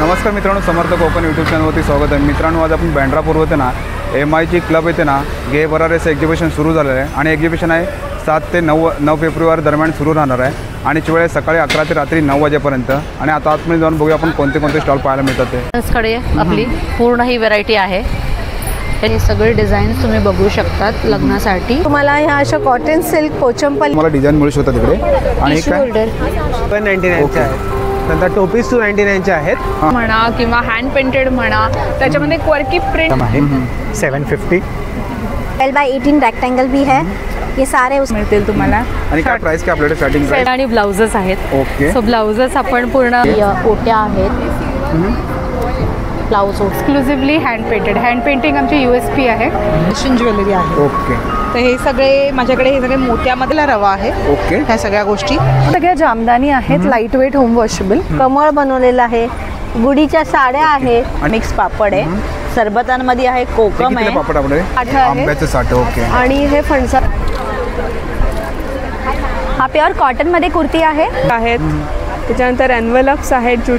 नमस्कार मित्रांनो, समर्थ कोकण यूट्यूब चॅनलवरती स्वागत आहे। मित्रांनो, आज आपण बँड्रापूर होते ना MIG क्लब येते ना गे बरारेचं एक्झिबिशन सुरू झालेलं आहे आणि एक्झिबिशन आहे 7 ते 9 फेब्रुवारी दरम्यान सुरू राहणार आहे आणि वेळ सकाळी 11 ते रात्री 9 वाजेपर्यंत। आणि आता आतमध्ये जाऊन बघूया आपण कोणते कोणते स्टॉल पाहायला मिळतात ते। कडे आपली पूर्ण ही व्हरायटी आहे। हे सगळे डिझाईन्स तुम्ही बघू शकतात लग्नासाठी। तुम्हाला ह्या अशा कॉटन सिल्क पोचंपल्ली मला डिझाईन मिळू शकतात तिकडे। आणि काय 199 चे आहेत, नंतर टोपीज 299 चे आहेत म्हणा किंवा हँड पेंटेड म्हणा, त्याच्यामध्ये क्वर्की प्रिंट आहे 750। 12x18 रेक्टेंगल भी है, ये सारे उस मिळतील तुम्हाला। आणि काय प्राइस काय आपल्याकडे स्टार्टिंग प्राइस आणि ब्लाउजेस आहेत। ओके, सो ब्लाउजेस आपण पूर्ण ओट्या आहेत, blouse exclusively hand painted. Hand painting आमची USP आहे। फॅशन ज्वेलरी आहे। ओके, तर हे सगळे माझ्याकडे हे सगळे मोत्यामधला रवा आहे। ओके, ह्या सगळ्या गोष्टी सगळ्या जामदानी आहेत, लाईट वेट होम वॉशेबल। कमळ बनवलेला आहे, गुढीच्या साड्या आहेत, मिक्स पापड आहे, सरबतांमध्ये आहे, कोकम आहे, पापड आपले आंब्याचं साठ। ओके, आणि हे फणसा। हा प्युअर कॉटन मध्ये कुर्ती आहे। त्याच्यानंतर एनवेलप्स आहेत जो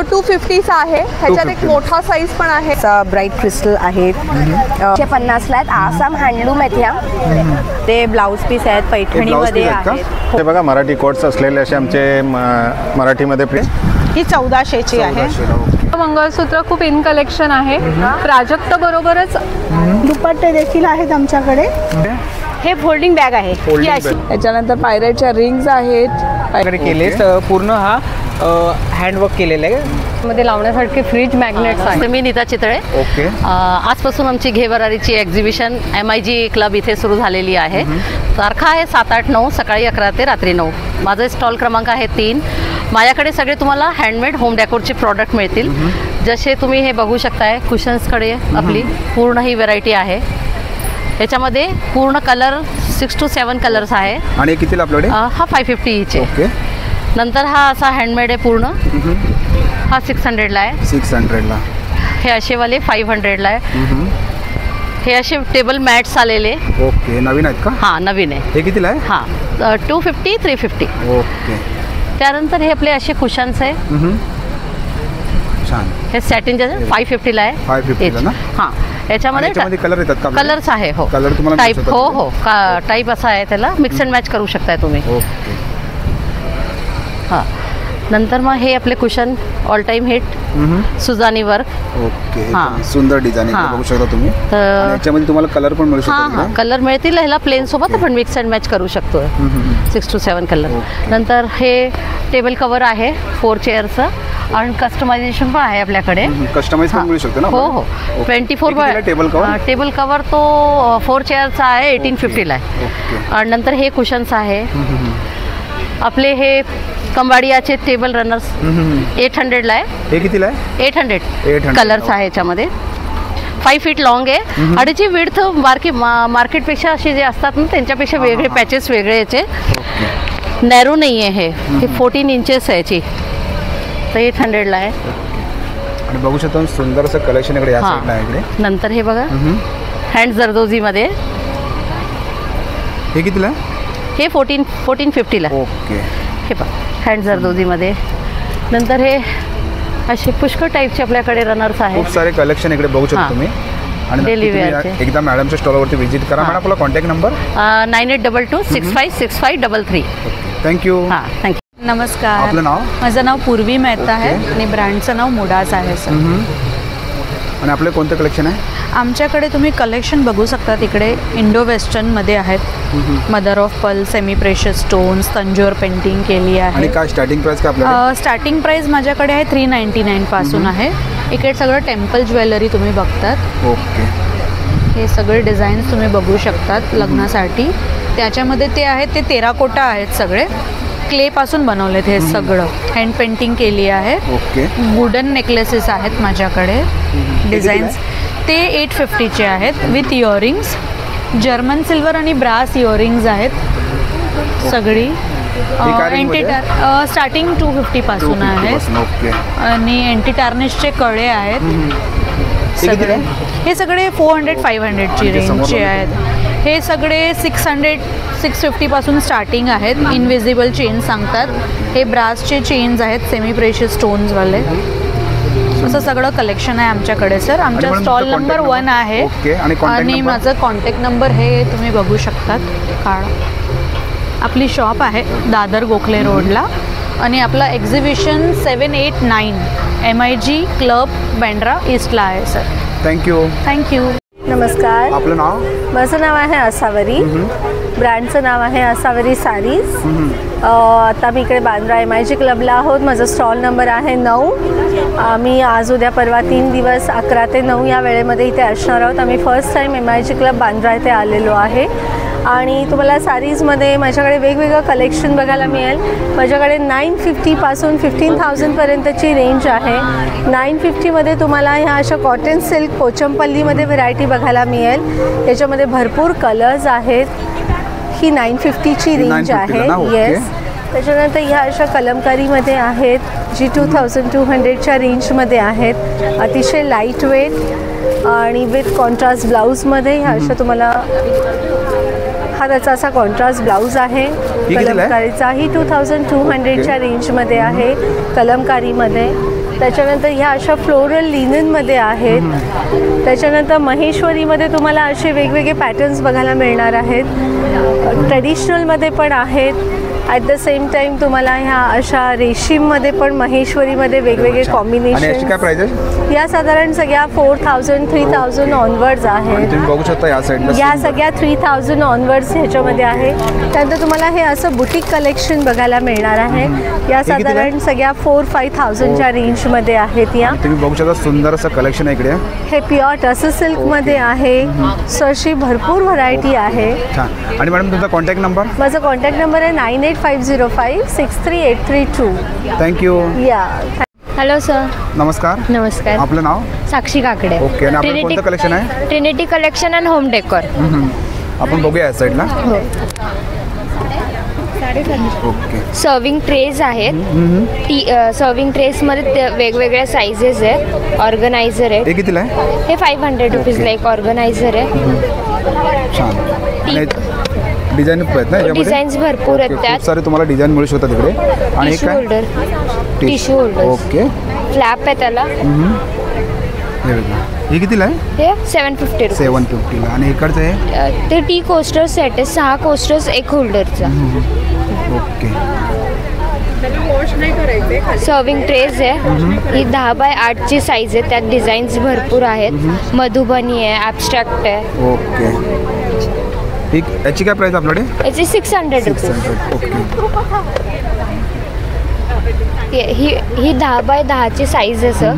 250 चा आहे। ह्याच्यात एक मोठा साईज पण आहे। ब्राईट क्रिस्टल आहेत, 150 ला आहेत। आसाम हँडलूम आहेत ह्या, ते ब्लाउज पीस आहेत, पैठणीमध्ये आहेत। ते बघा मराठी कोट्स असलेले असे आमचे मराठीमध्ये ही 1400 ची आहे। मंगळसूत्र खूप इन कलेक्शन आहे। प्राजक्त बरोबरच दुपट्टे देखील आहेत आमच्याकडे। हे फोल्डिंग बॅग आहे। त्याच्यानंतर पायरेटच्या रिंग्स आहेत केले। पूर्ण हा हँडवर्क केलेलं आहे। मध्ये लावण्यासाठी फ्रीज मॅग्नेट्स आहे। मी नीता चितळे। ओके, आजपासून आमची घे बरारीची एक्झिबिशन MIG क्लब इथे सुरू झालेली आहे। तारखा आहे 7, 8, 9 सकाळी 11 ते रात्री 9। माझा स्टॉल क्रमांक आहे 3। माझ्याकडे सगळे तुम्हाला हँडमेड होम डेकोरचे प्रॉडक्ट मिळतील। जसे तुम्ही हे बघू शकताय, कुशन्सकडे आपली पूर्ण ही व्हरायटी आहे। याच्यामध्ये पूर्ण कलर 6 to 7 कलर्स आहे। आणि कितीला आपल्याकडे? हा 550 इच आहे। ओके, नंतर हा असा हँडमेड आहे पूर्ण, हा 600 ला आहे। 600 ला। हे असेवाले 500 ला आहे। हे असे टेबल मॅट्स आलेले। ओके, नवीन आहेत का? हां, नवीन आहे। हे कितीला आहे? हां, 250, 350। ओके, त्यानंतर हे आपले असे कुशन्स आहे। छान। हे सॅटिनचे 550 ला आहे। 550 ला ना? हां, याच्यामध्ये कलर येतात का? कलर्स आहे। हो, कलर तुम्हाला टाईप हो टाईप असा आहे, त्याला मिक्स अँड मॅच करू शकताय तुम्ही। ओके, हां, नंतर मग हे आपले cushion all time hit Sujani work. Okay, हां, सुंदर डिझाईन आहे, बघू शकता तुम्ही। आणि याच्यामध्ये तुम्हाला कलर पण मिळू शकतो। हां, कलर मिळतील। ह्याला प्लेन सोबत आपण मिक्स अँड मॅच करू शकतो। 6 to 7 कलर। नंतर हे टेबल कवर आहे 4 चेअरचं आणि कस्टमायझेशन पण आहे आपल्याकडे। कस्टमाइज पण मिळू शकतो ना? हो हो, 24 टेबल कवर। टेबल कवर तो 4 चेअरचा आहे, 1850 ला आहे। आणि नंतर हे कुशन्स आहे आपले, हे कंबाडियाचे टेबल रनर्स 800 ला आहे। हे कितीला आहे? 800 कलर्स आहे याच्यामध्ये। 5 फीट लॉंग आहे आणि जी विड्थ मार्केटपेक्षा असे जे असतात ना त्यांच्यापेक्षा वेगळे पॅचेस वेगळे याचे, नॅरो नाही आहे। हे 14 इंचेस आहे याची, तर 800 ला आहे। आणि बघू शकतो सुंदर असं कलेक्शन इकडे या साईडला आहे इकडे। नंतर हे बघा हँड जरदोजीमध्ये, हे कितीला? हे 1450 ला। ओके, हे पहा हँड जरदोजीमध्ये। नंतर हे असे पुष्कळ टाईपचे आपल्याकडे रनर्स आहेत। खूप सारे कलेक्शन इकडे बघू शकता तुम्ही। आणि डेली वेअरचे। एकदा मॅडमच्या स्टॉलवरती व्हिजिट करा। मॅडम आपला कॉन्टॅक्ट नंबर 9822656533। थँक्यू। हां, थँक्यू। नमस्कार, आपलं नाव? माझं नाव पूर्वी मेहता आहे आणि ब्रँडचं नाव मुडाज आहे सर। आणि आपलं कोणतं कलेक्शन आहे? आमच्याकडे तुम्ही कलेक्शन बघू शकता, तिकडे इंडो वेस्टर्नमध्ये आहेत। Mother of pearl, semi precious stones, Tanjore painting केली आणि आहे। काय स्टार्टिंग प्राइस काय आपल्याला? स्टार्टिंग प्राइस माझ्याकडे आहे 399 पासून आहे। इकडे सगळं टेम्पल ज्वेलरी तुम्ही बघतात। ओके, हे सगळे डिझाईन्स तुम्ही बघू शकतात लग्नासाठी। त्याच्यामध्ये ते आहेत ते तेराकोटा आहेत, सगळे क्लेपासून बनवलेत। हे सगळं हँड पेंटिंग केली आहे। ओके, वुडन नेकलेसेस आहेत माझ्याकडे डिझाईन्स, ते 850 चे आहेत विथ इयरिंग्स। जर्मन सिल्वर आणि ब्रास इयरिंग्स आहेत सगळी। एंटी स्टार्टिंग 250 पासून आहेत। ओके, आणि एंटी टार्निशचे कळे आहेत सगळे। हे सगळे 400-500 ची रेंजचे आहेत। हे सगळे 600-650 पासून स्टार्टिंग आहेत। इनविजिबल चेन सांगतात। हे ब्रासचे चेन्स आहेत, सेमी प्रेशियस स्टोन्सवाले। असं सगळं कलेक्शन आहे आमच्याकडे सर. आमच्या मॅडम, स्टॉल तुमचा नंबर contact 1 आहे. ओके. आणि contact आणि number? माझं कॉन्टॅक्ट नंबर हे तुम्ही बघू शकतात. आपली शॉप आहे दादर गोखले रोडला आणि आपलं एक्झिबिशन 789 MIG क्लब बँड्रा ईस्टला आहे सर. थँक्यू. थँक्यू. नमस्कार, आपलं नाव? माझं नाव आहे असावरी. ब्रँडचं नाव आहे असावरी सारीज. आता मी इकडे बांद्रा MIG क्लबला आहोत. माझा स्टॉल नंबर आहे 9. आम्ही आज उद्या परवा 3 दिवस 11 ते 9 या वेळेमध्ये इथे असणार आहोत. आम्ही first time MIG club Bandra इथे आलेलो आहे आणि तुम्हाला सारीजमध्ये माझ्याकडे वेगवेगळं कलेक्शन बघायला मिळेल. माझ्याकडे 950पासून 15,000पर्यंतची रेंज आहे. 950मध्ये तुम्हाला ह्या अशा कॉटन सिल्क पोचमपल्लीमध्ये व्हरायटी बघायला मिळेल. याच्यामध्ये भरपूर कलर्स आहेत. ही 950ची रेंज आहे. येस. त्याच्यानंतर ह्या अशा कलमकारीमध्ये आहेत जी 2200च्या रेंजमध्ये आहेत. अतिशय लाईट वेट आणि विथ कॉन्ट्रास्ट ब्लाऊजमध्ये ह्या अशा तुम्हाला हा त्याचा असा कॉन्ट्रास्ट ब्लाऊज आहे कलमकारीचा. ही 2200च्या रेंजमध्ये आहे कलमकारीमध्ये. त्याच्यानंतर ह्या अशा फ्लोरल लिननमध्ये आहेत. त्याच्यानंतर महेश्वरीमध्ये तुम्हाला असे वेगवेगळे पॅटर्न्स बघायला मिळणार आहेत. ट्रेडिशनलमध्ये पण आहेत. ॲट द सेम टाईम तुम्हाला ह्या अशा रेशीममध्ये पण महेश्वरीमध्ये वेगवेगळे कॉम्बिनेशन. काय प्राइस आहे? या साधारण सगळ्या 4000 3000 ऑनवर्ड्स आहेत. तुम्ही बघू शकता या साईडला या सगळ्या 3000 ऑनवर्ड्स ह्याच्यामध्ये आहे. त्यानंतर तुम्हाला हे असं बुटीक कलेक्शन बघायला मिळणार आहे. या साधारण सगळ्या 4-5,000च्या रेंजमध्ये आहेत. या तुम्ही बघू शकता सुंदर असं कलेक्शन आहे इकडे. हे प्युअर टसल सिल्कमध्ये आहे. सो अशी भरपूर व्हरायटी आहे. छान. आणि मॅडम तुमचा कॉन्टॅक्ट नंबर? माझा कॉन्टॅक्ट नंबर आहे 9850563832. थँक्यू. या. Hello sir. नमस्कार. नमस्कार. आपलं नाव? साक्षी काकडे. ओके. आणि आपलं कोणतं कलेक्शन आहे? Trinity collection and home decor. आपण बघूया या साईडला. ओके. सर्विंग ट्रेज आहेत. सर्विंग ट्रेसमध्ये वेगवेगळ्या साईजेस आहेत. ऑर्गनायझर आहे. हे कितीला आहे? हे 500 रुपीजला एक ऑर्गनायझर आहे. छान. डिझाईन आहेत ना याच्यामध्ये? डिझाईन्स भरपूर आहेत त्यात. खूप सारे तुम्हाला डिझाईन मिळू शकतात तिकडे. आणि टिश्यू काय? Holder. Tissue holder. Okay. Flap आहे त्याला. हे बघा. हे कितीला आहे? हे 750 रुपीज. 750ला. आणि इकडचं आहे? ते टी कोस्टर सेट आहे. 6 कोस्टर्स एक होल्डरचा. ओके. सर्विंग ट्रेज आहे. ही 10x8ची साईज आहे. त्यात डिझाईन्स भरपूर आहेत. मधुबनी आहे. ॲब्स्ट्रॅक्ट आहे. ओके. ही याची काय प्राईस आपल्याकडे? याची 600 रुपीज. ओके. ही 10x10ची साईज आहे सर.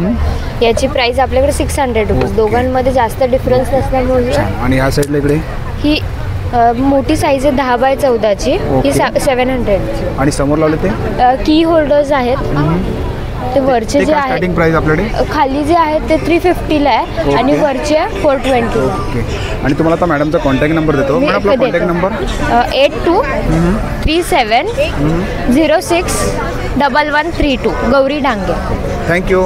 याची प्राईस आपल्याकडे 600 रुपीज. दोघांमध्ये जास्त डिफरन्स नसल्यामुळे. आणि ह्या साईडला इकडे? ही मोठी साईज आहे 10x14ची. ही 700. आणि समोर लावले ते की होल्डर्स आहेत. ते वरचे जे आहेत स्टार्टिंग प्राइस आपल्याकडे खाली जे आहेत ते 350ला आहे आणि वरचे 420. ओके. आणि तुम्हाला आता मॅडमचा कॉन्टॅक्ट नंबर देतो. मॅडम आपला contact number? 8237061132. Gauri Dange. Thank you.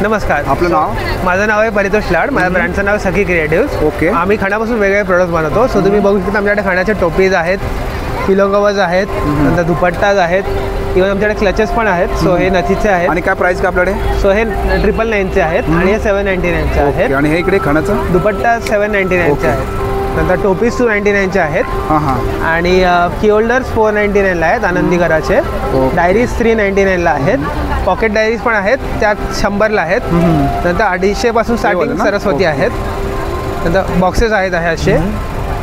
नमस्कार. आपलं नाव? माझं नाव आहे परितोष लाड. माझ्या ब्रँडचं नाव सखी क्रिएटिव्स. ओके. आम्ही खणापासून वेगवेगळे प्रोडक्ट बनवतो. सो तुम्ही बघू शकता आमच्याकडे खणाच्या टोपीज आहेत, पिलो कवर्स आहेत, नंतर दुपट्टाज आहेत, इव्हन आमच्याकडे क्लचेस पण आहेत. सो हे नथीचे आहेत. आणि काय प्राइस का आपल्याकडे? सो हे 999चे आहेत आणि हे 799चे आहेत. आणि हे इकडे खणाचं दुपट्टा 799चे आहेत. नंतर टोपीज 299चे आहेत. हां हां. आणि की होल्डर्स 499ला आहेत आनंदी घराचे. डायरीज 399ला आहेत. पॉकेट डायरीज पण आहेत, त्यात 100ला आहेत. नंतर 250पासून स्टार्टिंग सरस्वती आहेत. नंतर बॉक्सेस आहेत असे.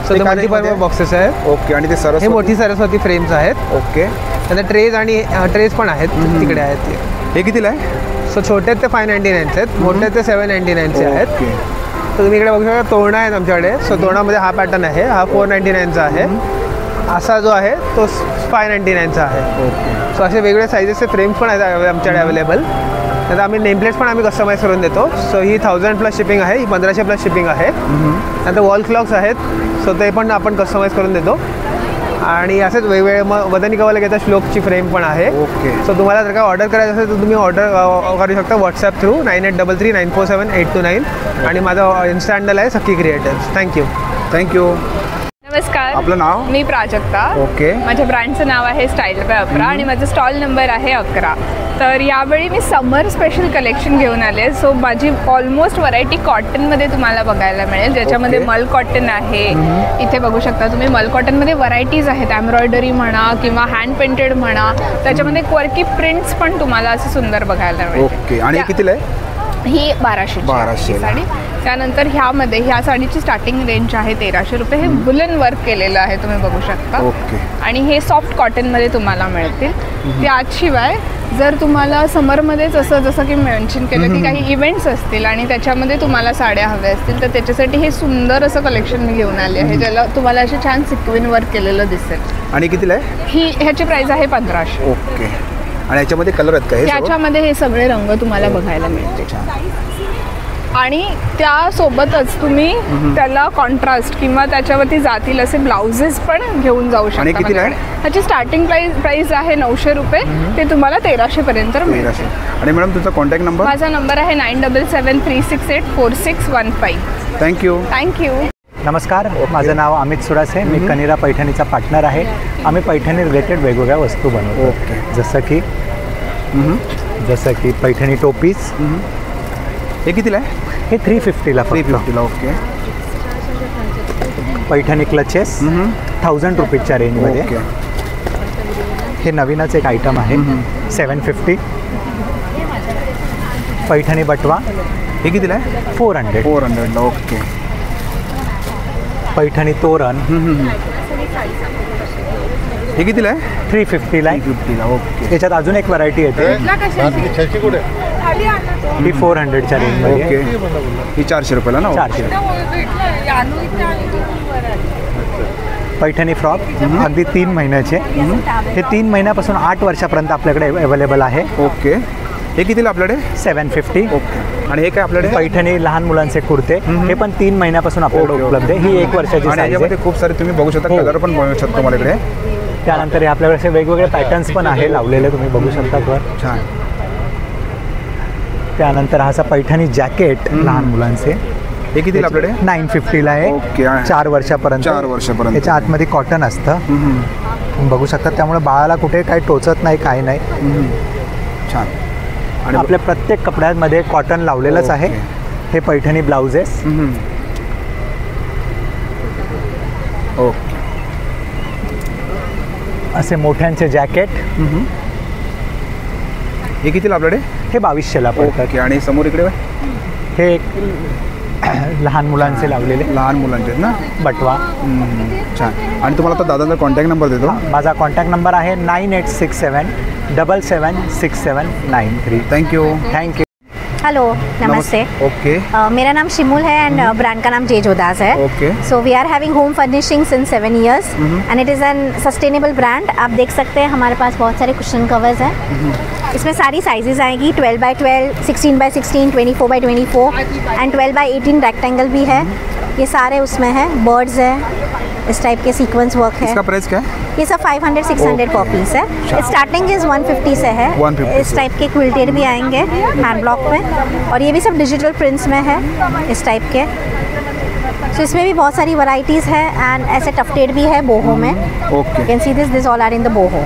सो ते मल्टीपर्पज बॉक्सेस आहेत. ओके. आणि ते सरस्वती? हे मोठी सरस्वती फ्रेम्स आहेत. ओके. नंतर ट्रेज आणि ट्रेज पण आहेत तिकडे आहेत ते. हे कितीला आहे? सो छोटे ते 599चे आहेत, मोठे ते 799चे आहेत. ओके. तर तुम्ही इकडे बघू शकता तोरणा आहेत आमच्याकडे. सो तोरणामध्ये हा पॅटर्न आहे, हा 499चा आहे. असा जो आहे तो 599चा आहे. ओके. सो असे वेगवेगळे साईजेसचे फ्रेम्स पण आहेत आमच्याकडे अवेलेबल. नंतर आम्ही नेमप्लेट्स पण आम्ही कस्टमाइज करून देतो. सो ही 1000+ शिपिंग आहे, ही 1500+ शिपिंग आहे. नंतर वॉल क्लॉक्स आहेत, सो ते पण आपण कस्टमाइज करून देतो. आणि असेच वेगवेगळे मग वदनी कवला घेता श्लोकची फ्रेम पण आहे. ओके. सो तुम्हाला जर का ऑर्डर करायचं असेल तर तुम्ही ऑर्डर करू शकता व्हॉट्सॲप थ्रू 9833947829. आणि माझा इन्स्टा हँडल आहे सखी क्रिएटर्स. थँक्यू. थँक्यू. नमस्कार, आपलं नाव? मी प्राजक्ता. ओके. माझ्या ब्रँडचं नाव आहे स्टाईल बाय अकरा आणि माझा स्टॉल नंबर आहे 11. तर यावेळी मी समर स्पेशल कलेक्शन घेऊन आले. सो माझी ऑलमोस्ट व्हरायटी कॉटनमध्ये तुम्हाला बघायला मिळेल, ज्याच्यामध्ये ओके. मल कॉटन आहे. इथे बघू शकता तुम्ही मल कॉटनमध्ये व्हरायटीज आहेत, एम्ब्रॉयडरी म्हणा किंवा हँड पेंटेड म्हणा. त्याच्यामध्ये क्वर्की प्रिंट्स पण तुम्हाला असं सुंदर बघायला मिळेल. ओके. आणि हे कितीला आहे? ही 1200 1200 साडी. त्यानंतर ह्या साडीची स्टार्टिंग रेंज आहे 1300 रुपये. हे वुलन वर्क केलेलं आहे, तुम्ही बघू शकता. ओके. आणि हे सॉफ्ट कॉटनमध्ये तुम्हाला मिळतील. त्याशिवाय जर तुम्हाला समरमध्येच जसं की मेन्शन केलं की काही इव्हेंट्स असतील आणि त्याच्यामध्ये तुम्हाला साड्या हव्या असतील, तर त्याच्यासाठी हे सुंदर असं कलेक्शन मी घेऊन आले आहे, ज्याला तुम्हाला असे छान सिक्विन वर्क केलेलं दिसेल. आणि कितीला आहे? ह्याची प्राइस आहे 1500. ओके. आणि याच्यामध्ये कलर आहेत का? हे सर्व? त्याच्यामध्ये हे सगळे रंग तुम्हाला बघायला मिळतील. आणि त्यासोबतच तुम्ही त्याला कॉन्ट्रास्ट किंवा त्याच्यावरती जातील असे ब्लाउजेस पण घेऊन जाऊ शकता. आणि कितीला आहे? ह्याची स्टार्टिंग प्राइस आहे 900 रुपये. ते तुम्हाला 1300 पर्यंत मिळेल. 1300. आणि मॅडम तुमचा कॉन्टॅक्ट नंबर? माझा नंबर आहे 9773684615. थँक्यू. थँक्यू. नमस्कार, माझं नाव अमित सुरासे. मी कनिरा पैठणीचा पार्टनर आहे. आम्ही पैठणी रिलेटेड वेगवेगळ्या वस्तू बनवतो. ओके. जसं की पैठणी टोपीज. हे कितीला आहे? हे 350ला. 350ला. ओके. पैठणी क्लचेस 1000 रुपीजच्या रेंजमध्ये. ओके. हे नवीनच एक आयटम आहे 750. पैठणी बटवा हे कितीला आहे? 400. 400ला. ओके. पैठणी तोरण हे कितीला आहे? 350ला. 350ला. ओके. त्याच्यात अजून एक व्हरायटी येते, ही 400च्या रेंजमध्ये. ओके. ही 400 रुपयाला ना? 400. पैठणी फ्रॉक अगदी 3 महिन्याचे. हे 3 महिन्यापासून 8 वर्षापर्यंत आपल्याकडे अवेलेबल आहे. ओके. हे कितीला आपल्याकडे? 750. ओके. आणि हे काय आपल्याकडे? पैठणी लहान मुलांचे कुर्ते, हे पण 3 महिन्यापासून आपल्याकडे उपलब्ध आहे. ही 1 वर्षाची आणि साईज याच्यामध्ये आहे. खूप सारे तुम्ही बघू शकता, कलर पण बनवू शकतो तुम्हाला इकडे. त्यानंतर हे आपल्याकडे असे वेगवेगळे पॅटर्न्स पण आहे लावलेले, तुम्ही बघू शकता. छान. त्यानंतर हा असा पैठणी जॅकेट लहान मुलांचे. हे कितीला आपल्याकडे? 950ला आहे. ओके. 4 वर्षापर्यंत. 4 वर्षापर्यंत. त्याच्या आतमध्ये कॉटन असतं, तुम्ही बघू शकता. त्यामुळे बाळाला कुठे काही टोचत नाही, काही नाही. छान. आणि आपल्या प्रत्येक कपड्यांमध्ये कॉटन लावलेलंच आहे. हे पैठणी ब्लाउजेस. ओके. असे मोठ्यांचे जॅकेट. हे कितीला आपल्याकडे? हे 2200ला पडतात. ओके. आणि समोर इकडे हे एक लहान मुलांचे लावलेले, लहान मुलांचे आहेत ना, बटवा. छान. आणि तुम्हाला आता दादाचा कॉन्टॅक्ट नंबर देतो. माझा कॉन्टॅक्ट नंबर आहे 9867776793. Thank you. Thank you. Hello, Namaste. Okay. मेरा नाम शिमुल है एंड ब्रांड का नाम जे जोदास है. Okay. So we are having home furnishing since 7 years and it is an sustainable brand. आप देख सकते हैं हमारे पास बहुत सारे कुशन कवर्स हैं. इसमें सारी साइजेस आएगी, 12x12, 16x16, 24x24 end 12x18 rectangle भी है. ये सारे उसमें हैं. बर्ड्स है, इस टाइप के सीक्वेंस वर्क है. इसका प्राइस क्या है? ये सब 500-600 पर पीस है. स्टार्टिंग इज 150 से है. 150 इस टाइप के क्विल्टेड भी आएंगे हैंड ब्लॉक में, और ये भी सब डिजिटल प्रिंट्स में है इस टाइप के. सो इसमें भी बहुत सारी वैरायटीज़ है एंड ऐसे टफ्टेड भी है बोहो में. Okay. You can see this all are in the boho.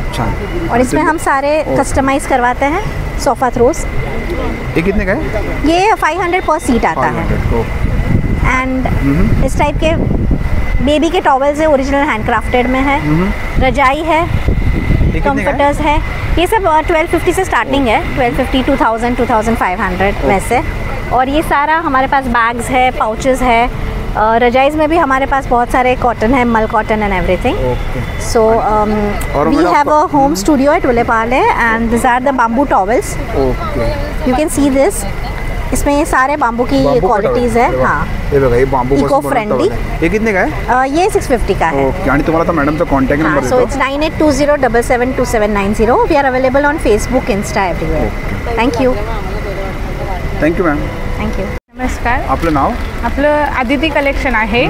और इसमें हम सारे कस्टमाइज़ करवाते हैं सोफ़ा थ्रोस. ये कितने का है? ये 500 पर सीट आता है. एंड इस टाइप के बेबी के टॉवल्स है, ओरिजिनल हैंडक्राफ्टेड में है. रजाई है, कंफर्टर्स है. ये सब 1250 से स्टार्टिंग है. 1250, 2000, 2500 वैसे. और ये सारा हमारे पास बैग्स है, पाउचेस है. रजाइज़ में भी हमारे पास बहुत सारे कॉटन है, mul cotton and everything. So we have a home studio at Vile Parle and this are the bamboo towels. You can see this. इसमें ये सारे बाम्बू की क्वालिटीज़ है. हाँ, ये बघा, ये बाम्बू इको फ्रेंडली. ये कितने का है? ये 650 का है. ओके. आणि तुम्हाला आता मॅडमचा कॉन्टॅक्ट नंबर सो देतो. It's 9820772790. We are available on Facebook, Insta, everywhere. Thank you. Thank you ma'am. Thank you. नमस्कार. आपलं नाव? आपलं आदिती कलेक्शन आहे.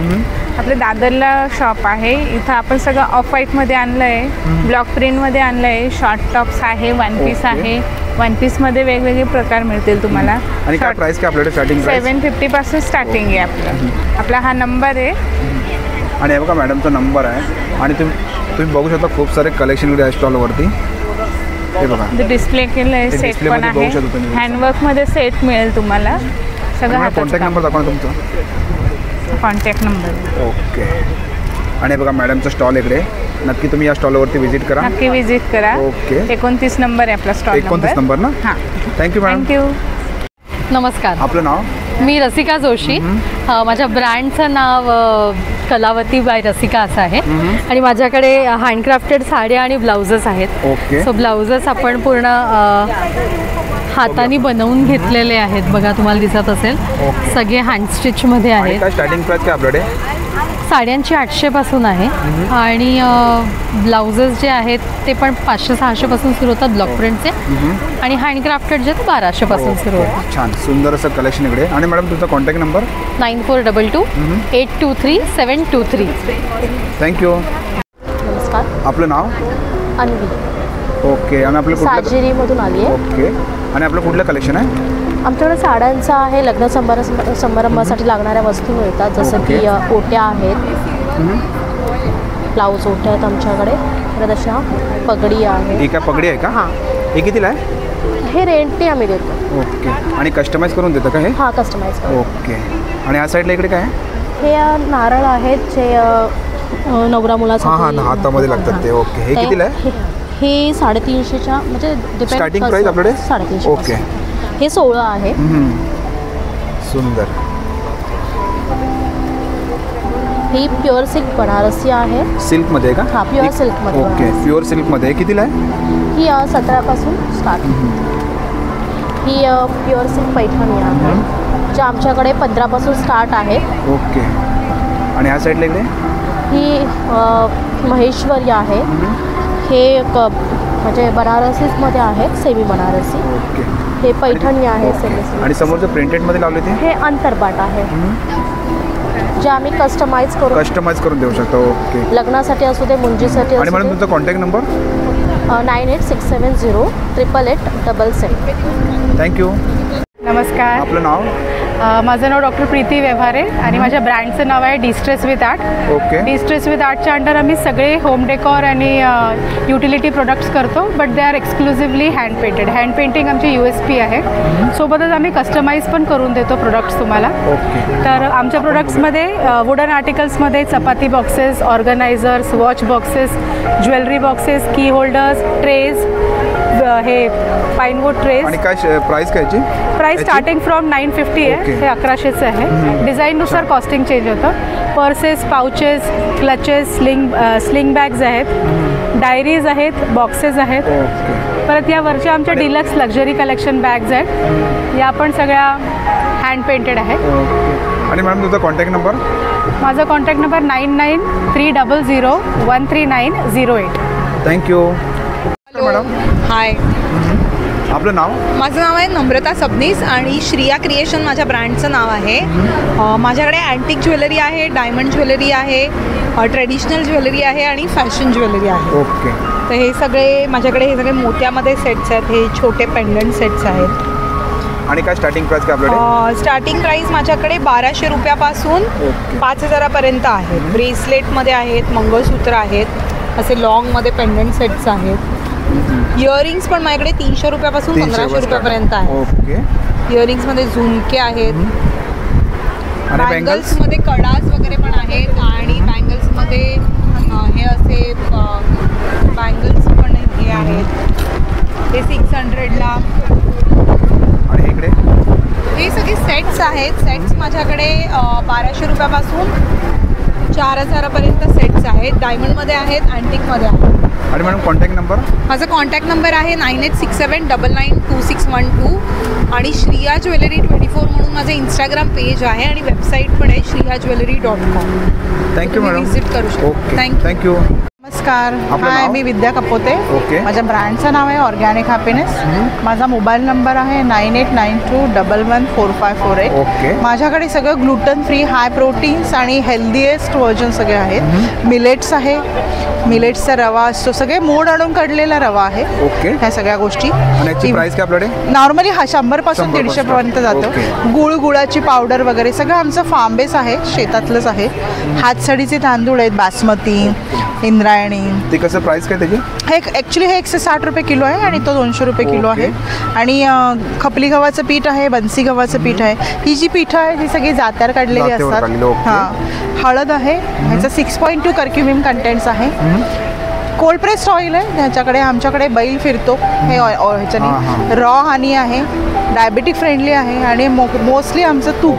आपलं दादरला शॉप आहे. इथं आपण सगळं ऑफ व्हाईटमध्ये आणलं आहे, ब्लॉक प्रिंटमध्ये आणलं आहे, शॉर्ट टॉप्स आहे, वन पीस आहे. वन पीसमध्ये वेगवेगळे प्रकार मिळतील तुम्हाला. आणि काय प्राइस काय आपल्याकडे स्टार्टिंग? 750 पासून स्टार्टिंग आहे आपला हा नंबर आहे. आणि हे बघा मॅडमचा नंबर आहे आणि तुम्ही बघू शकता खूप सारे कलेक्शन इकडे आहे स्टॉलवरती. हे बघा डिस्प्ले केलं आहे, ते सेट display पण मध्ये बघू आहे, शकता तुम्ही. हँडवर्कमध्ये सेट मिळेल तुम्हाला सगळं हाताचं कॉन्टॅक्ट काम. नंबर दाखवा ना तुमचा. Contact number okay. आणि हे बघा मॅडमचा स्टॉल इकडे, नक्की तुम्ही या स्टॉलवरती व्हिजिट करा. नक्की विजिट करा. ओके. 29 नंबर आहे आपला स्टॉल 29 नंबर ना. हां, थँक्यू मॅडम. थँक्यू. नमस्कार, आपलं नाव? मी रसिका जोशी. माझ्या ब्रँडचं नाव कलावती बाय रसिका असं आहे आणि माझ्याकडे हँडक्राफ्टेड साड्या आणि ब्लाउजेस आहेत. ओके. सो ब्लाउजेस आपण पूर्ण हाताने बनवून घेतलेले आहेत. बघा तुम्हाला दिसत असेल सगळे हँड स्टिचमध्ये आणि आहेत. काय स्टार्टिंग प्राइस काय आपल्याकडे? साड्यांची 800 पासून आहे आणि ब्लाउजेस जे आहेत ते पण 500-600 पासून सुरू होतात ब्लॉक प्रिंटचे आणि हँडक्राफ्टेड जे 1200 पासून सुरू होतात. छान सुंदर असं कलेक्शन इकडे. आणि मॅडम तुमचा कॉन्टॅक्ट नंबर? 9422-823-723. थँक्यू. नमस्कार, आपलं नाव? अन्वी, ओके. आणि आपलं कुठलं? साजेरीमधून आली आहे. ओके. आणि आपलं कुठलं कलेक्शन आहे? आमच्याकडे साड्यांचं आहे, लग्न समारंभासाठी लागणाऱ्या वस्तू मिळतात, जसं की ओट्या आहेत, ब्लाऊज ओट्या आहेत आमच्याकडे, परत अशा पगडी आहे. ही काय पगडी आहे का? हां, हे कितीला आहे? हे रेंटने आम्ही देतो. ओके. आणि कस्टमाइज करून देतं का हे? हां, कस्टमाइज करून. ओके. आणि या साईडला इकडे काय आहे? हे नारळ आहेत जे नवरा हां मुलासाठी हां हातामध्ये लागतात ते. ओके. हे कितीला आहे? हे 350च्या म्हणजे स्टार्टिंग प्राइस आपल्याकडे? 350. ओके. हे 16 आहे. सुंदर. ही प्युअर सिल्क बनारसी आहे. सिल्कमध्ये आहे का? हां, प्युअर सिल्कमध्ये. ओके. प्युअर सिल्कमध्ये कितीला आहे? ही 17 पासून स्टार्ट. ही प्युअर सिल्क पैठणी आहे जे आमच्याकडे 15 पासून स्टार्ट आहे. ओके. आणि ह्या साईडला इकडे? ही महेश्वरी आहे. हे म्हणजे बनारसीमध्ये आहे, सेमी बनारसी. ओके. हे पैठणी आहे सेमी. आणि समोरचं प्रिंटेडमध्ये लावले ते? हे अंतरपाट आहे जे आम्ही कस्टमाइज करून देऊ शकतो. ओके. लग्नासाठी असू दे, मुंजीसाठी आणि असू मॅडम दे. तुमचा कॉन्टॅक्ट नंबर? 9867088877. थँक्यू. नमस्कार, आपलं नाव? माझं नाव डॉक्टर प्रीती व्यवहारे आणि माझ्या ब्रँडचं नाव आहे Distress with Art. Okay. Distress with आर्टच्या अंडर आम्ही सगळे होम डेकॉर आणि युटिलिटी प्रोडक्ट्स करतो, but they are exclusively hand painted. Hand painting आमची USP आहे. सोबतच आम्ही कस्टमाइज पण करून देतो प्रोडक्ट्स तुम्हाला. ओके. तर आमच्या प्रोडक्ट्समध्ये वुडन आर्टिकल्समध्ये chapati boxes, organisers, watch boxes, jewellery boxes, key holders, trays, हे पाईनवूड ट्रेज. आणि काय प्राइस काय याची? प्राइस स्टार्टिंग फ्रॉम 950 आहे. ओके. हे 1100चं आहे. डिझाईननुसार कॉस्टिंग चेंज होतं. Purses, pouches, clutches, sling bags आहेत, डायरीज आहेत, बॉक्सेस आहेत. ओके. परत या वरच्या आमच्या डिलक्स लक्झरी कलेक्शन बॅग्स आहेत. या पण सगळ्या हँड पेंटेड आहेत. ओके. आणि मॅडम तुमचा कॉन्टॅक्ट नंबर? माझा कॉन्टॅक्ट नंबर 9930013908. थँक्यू. मॅडम हाय, आपलं नाव? माझं नाव आहे नम्रता सबनीस आणि श्रिया क्रिएशन माझ्या ब्रँडचं नाव आहे. माझ्याकडे अँटिक ज्वेलरी आहे, डायमंड ज्वेलरी आहे, ट्रेडिशनल ज्वेलरी आहे आणि फॅशन ज्वेलरी आहे. ओके. तर हे सगळे माझ्याकडे हे सगळे मोत्यामध्ये सेट्स आहेत. हे छोटे पेंडंट सेट्स आहेत. आणि काय स्टार्टिंग प्राइस काय आपल्याकडे? स्टार्टिंग प्राईस माझ्याकडे 1200 रुपयापासून 5000पर्यंत आहे. ब्रेसलेटमध्ये आहेत, मंगळसूत्र आहेत, असे लॉंगमध्ये पेंडंट सेट्स आहेत. इयरिंग्स पण माझ्याकडे 300 रुपयापासून 1500 रुपयापर्यंत आहे. ओके. इयरिंग्समध्ये झुमके आहेत, आणि बँगल्समध्ये कडास वगैरे पण आहेत आणि बँगल्समध्ये हे असे बँगल्स पण हे आहेत. ते 600ला. आणि इकडे हे सगळे सेट्स आहेत. सेट्स माझ्याकडे 1200 रुपयापासून 4000पर्यंत सेट्स आहेत. डायमंडमध्ये आहेत, अँटिकमध्ये आहेत. आणि मॅडम कॉन्टॅक्ट नंबर? माझा कॉन्टॅक्ट नंबर आहे 9867992612 आणि श्रिया ज्वेलरी 24 म्हणून माझं इंस्टाग्राम पेज आहे आणि वेबसाईट पण आहे श्रियाज्वेलरी.com. Thank you madam. व्हिजिट करू शकता. ओके. थँक्यू. थँक्यू. नमस्कार. आपलं हाय, नाव? मी विद्या कपोते. ओके. माझ्या ब्रँडचं नाव आहे ऑर्गॅनिक हॅपीनेस. माझा मोबाईल नंबर आहे 9892114548. ओके. माझ्याकडे सगळं ग्लुटन फ्री, हाय प्रोटीन्स आणि हेल्दीएस्ट व्हर्जन सगळे आहेत. मिलेट्स आहे, मिलेट्सचा रवा असतो, सगळे मोड आणून काढलेला रवा आहे. ओके. ह्या सगळ्या गोष्टी. आणि याची प्राइस काय आपल्याकडे? नॉर्मली हा 100 पासून 100 150 पर्यंत जातो. ओके. गुळाची पावडर वगैरे सगळं आमचं फार्म बेस आहे, शेतातलंच आहे. हातसडीचे तांदूळ आहेत, बासमती, इंद्रायणी. ते कसं प्राइस काय त्याची? हे ॲक्च्युली हे 160 रुपये किलो आहे आणि तो 200 रुपये किलो आहे. आणि खपली गव्हाचं पीठ आहे, बन्सी गव्हाचं पीठ आहे. ही जी पीठ आहे ती सगळी जात्यावर काढलेली जात्यावर असतात. काढलेली, ओके. हां, हळद आहे, ह्याचं 6.2 कर्क्युमिन कंटेंट्स आहे. कोल्ड प्रेस्ड ऑइल आहे ह्याच्याकडे, आमच्याकडे बैल फिरतो हे ह्याच्याने. रॉ हनी आहे, डायबेटिक फ्रेंडली आहे. आणि मोस्टली आमचं तूप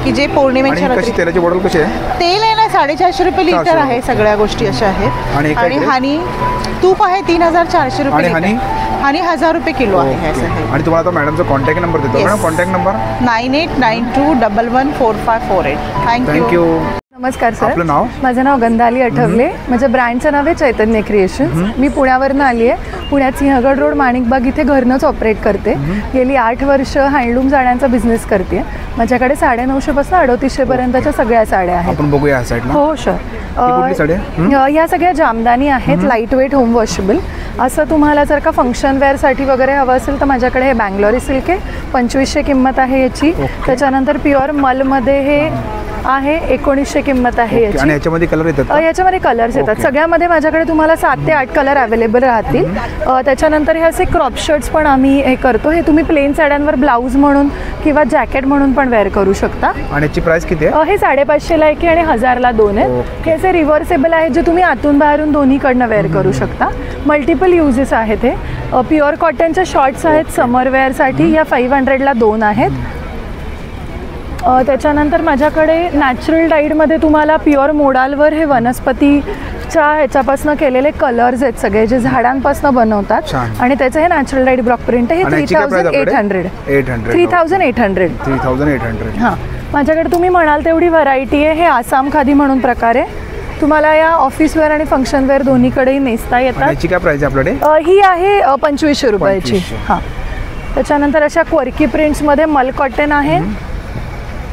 की जे पौर्णिमेच्या आणि कशी तेलाची बॉटल कशी आहे? तेल आहे ना 450 रुपये लिटर आहे. सगळ्या गोष्टी अशा आहेत. आणि आणि हनी तूप आहे 3400 रुपये. आणि हनी? हनी 1000 रुपये किलो आहे. हे असं आहे. आणि तुम्हाला आता मॅडमचा कॉन्टॅक्ट नंबर देतो. Yes. Madam contact number? 9892114548. Thank you. नमस्कार सर. आपलं नाव? माझं नाव गंधाली आठवले. माझ्या ब्रँडचं नाव आहे चैतन्य क्रिएशन्स. मी पुण्यावरनं आली आहे. पुण्यात सिंहगड रोड माणिकबाग इथे घरनंच ऑपरेट करते. गेली 8 वर्ष हँडलूम साड्यांचा बिझनेस करते. माझ्याकडे 950 पासून 3800 पर्यंतच्या सगळ्या साड्या आहेत. आपण बघूया या साईडला. हो सर. कुठली साडी आहे? या सगळ्या जामदानी आहेत, लाईट वेट, होम वॉशेबल. असं तुम्हाला जर का फंक्शन वेअरसाठी वगैरे हवं असेल तर माझ्याकडे हे बँगलोरी सिल्क आहे, 2500 किंमत आहे याची. त्याच्यानंतर प्युअर मलमध्ये हे आहे, 1900 किंमत आहे याची. आणि याच्यामध्ये कलर येतात? याच्यामध्ये कलर्स येतात. सगळ्यामध्ये माझ्याकडे तुम्हाला 7 ते 8 कलर अवेलेबल राहतील. त्याच्यानंतर हे असे क्रॉप शर्ट्स पण आम्ही हे करतो. हे तुम्ही प्लेन साड्यांवर ब्लाऊज म्हणून किंवा जॅकेट म्हणून पण वेअर करू शकता. आणि याची प्राइस किती आहे? हे 550ला एक आणि 1000ला 2 आहेत. हे असे रिव्हर्सेबल आहेत जे तुम्ही आतून बाहेरून दोन्हीकडनं वेअर करू शकता. मल्टिपल युजेस आहेत. हे प्युअर कॉटनच्या शॉर्ट्स आहेत समर वेअरसाठी. या 500ला 2 आहेत. त्याच्यानंतर माझ्याकडे नॅचरल डाईडमध्ये तुम्हाला प्युअर मोडालवर हे वनस्पतीच्या ह्याच्यापासून केलेले कलर्स आहेत सगळे, जे झाडांपासून बनवतात. आणि त्याचं हे नॅचरल डाईड ब्लॉक प्रिंट आहे. हे 3800. 3800. हां, माझ्याकडे तुम्ही म्हणाल तेवढी व्हरायटी आहे. हे आसाम खादी म्हणून प्रकारे तुम्हाला या ऑफिस वेअर आणि फंक्शन वेअर दोन्हीकडेही नेसता येतात. याची काय प्राइस आहे आपल्याकडे? ही आहे 2500 रुपयाची. हां, त्याच्यानंतर अशा क्वर्की प्रिंट्समध्ये मल कॉटन आहे.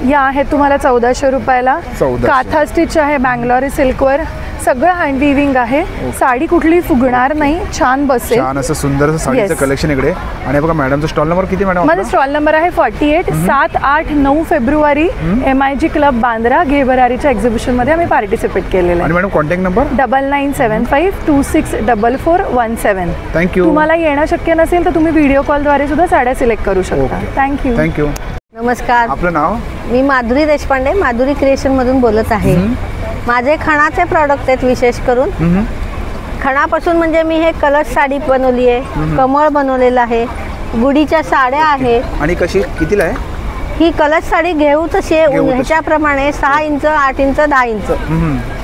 या आहेत तुम्हाला 1400 रुपयाला. काथा स्टिच आहे बँगलोरी सिल्कवर. सगळं हँड विविंग आहे. साडी कुठली फुगणार नाही, छान बसेल. छान असं सुंदर असं साडीचं कलेक्शन इकडे. आणि बघा मॅडमचा स्टॉल नंबर किती मॅडम? माझा स्टॉल नंबर आहे 48. 7, 8, 9 फेब्रुवारी MIG क्लब बांद्रा घे भरारीच्या एक्झिबिशनमध्ये आम्ही पार्टिसिपेट केलेलं आहे. आणि मॅडम कॉन्टॅक्ट नंबर? 9975264417. थँक्यू. तुम्हाला येणं शक्य नसेल तर तुम्ही व्हिडिओ कॉलद्वारे सुद्धा साड्या सिलेक्ट करू शकता. थँक्यू. थँक्यू. नमस्कार. आपलं नाव? मी माधुरी देशपांडे, माधुरी क्रिएशनमधून बोलत आहे. माझे खणाचे प्रॉडक्ट आहेत विशेष करून. खणापासून म्हणजे मी हे कलर साडी बनवली आहे, कमळ बनवलेलं आहे, गुढीच्या साड्या आहेत. आणि कशी कितीला आहे ही कलर साडी? घेऊ तशी ह्याच्याप्रमाणे 6 इंच, 8 इंच, 10 इंच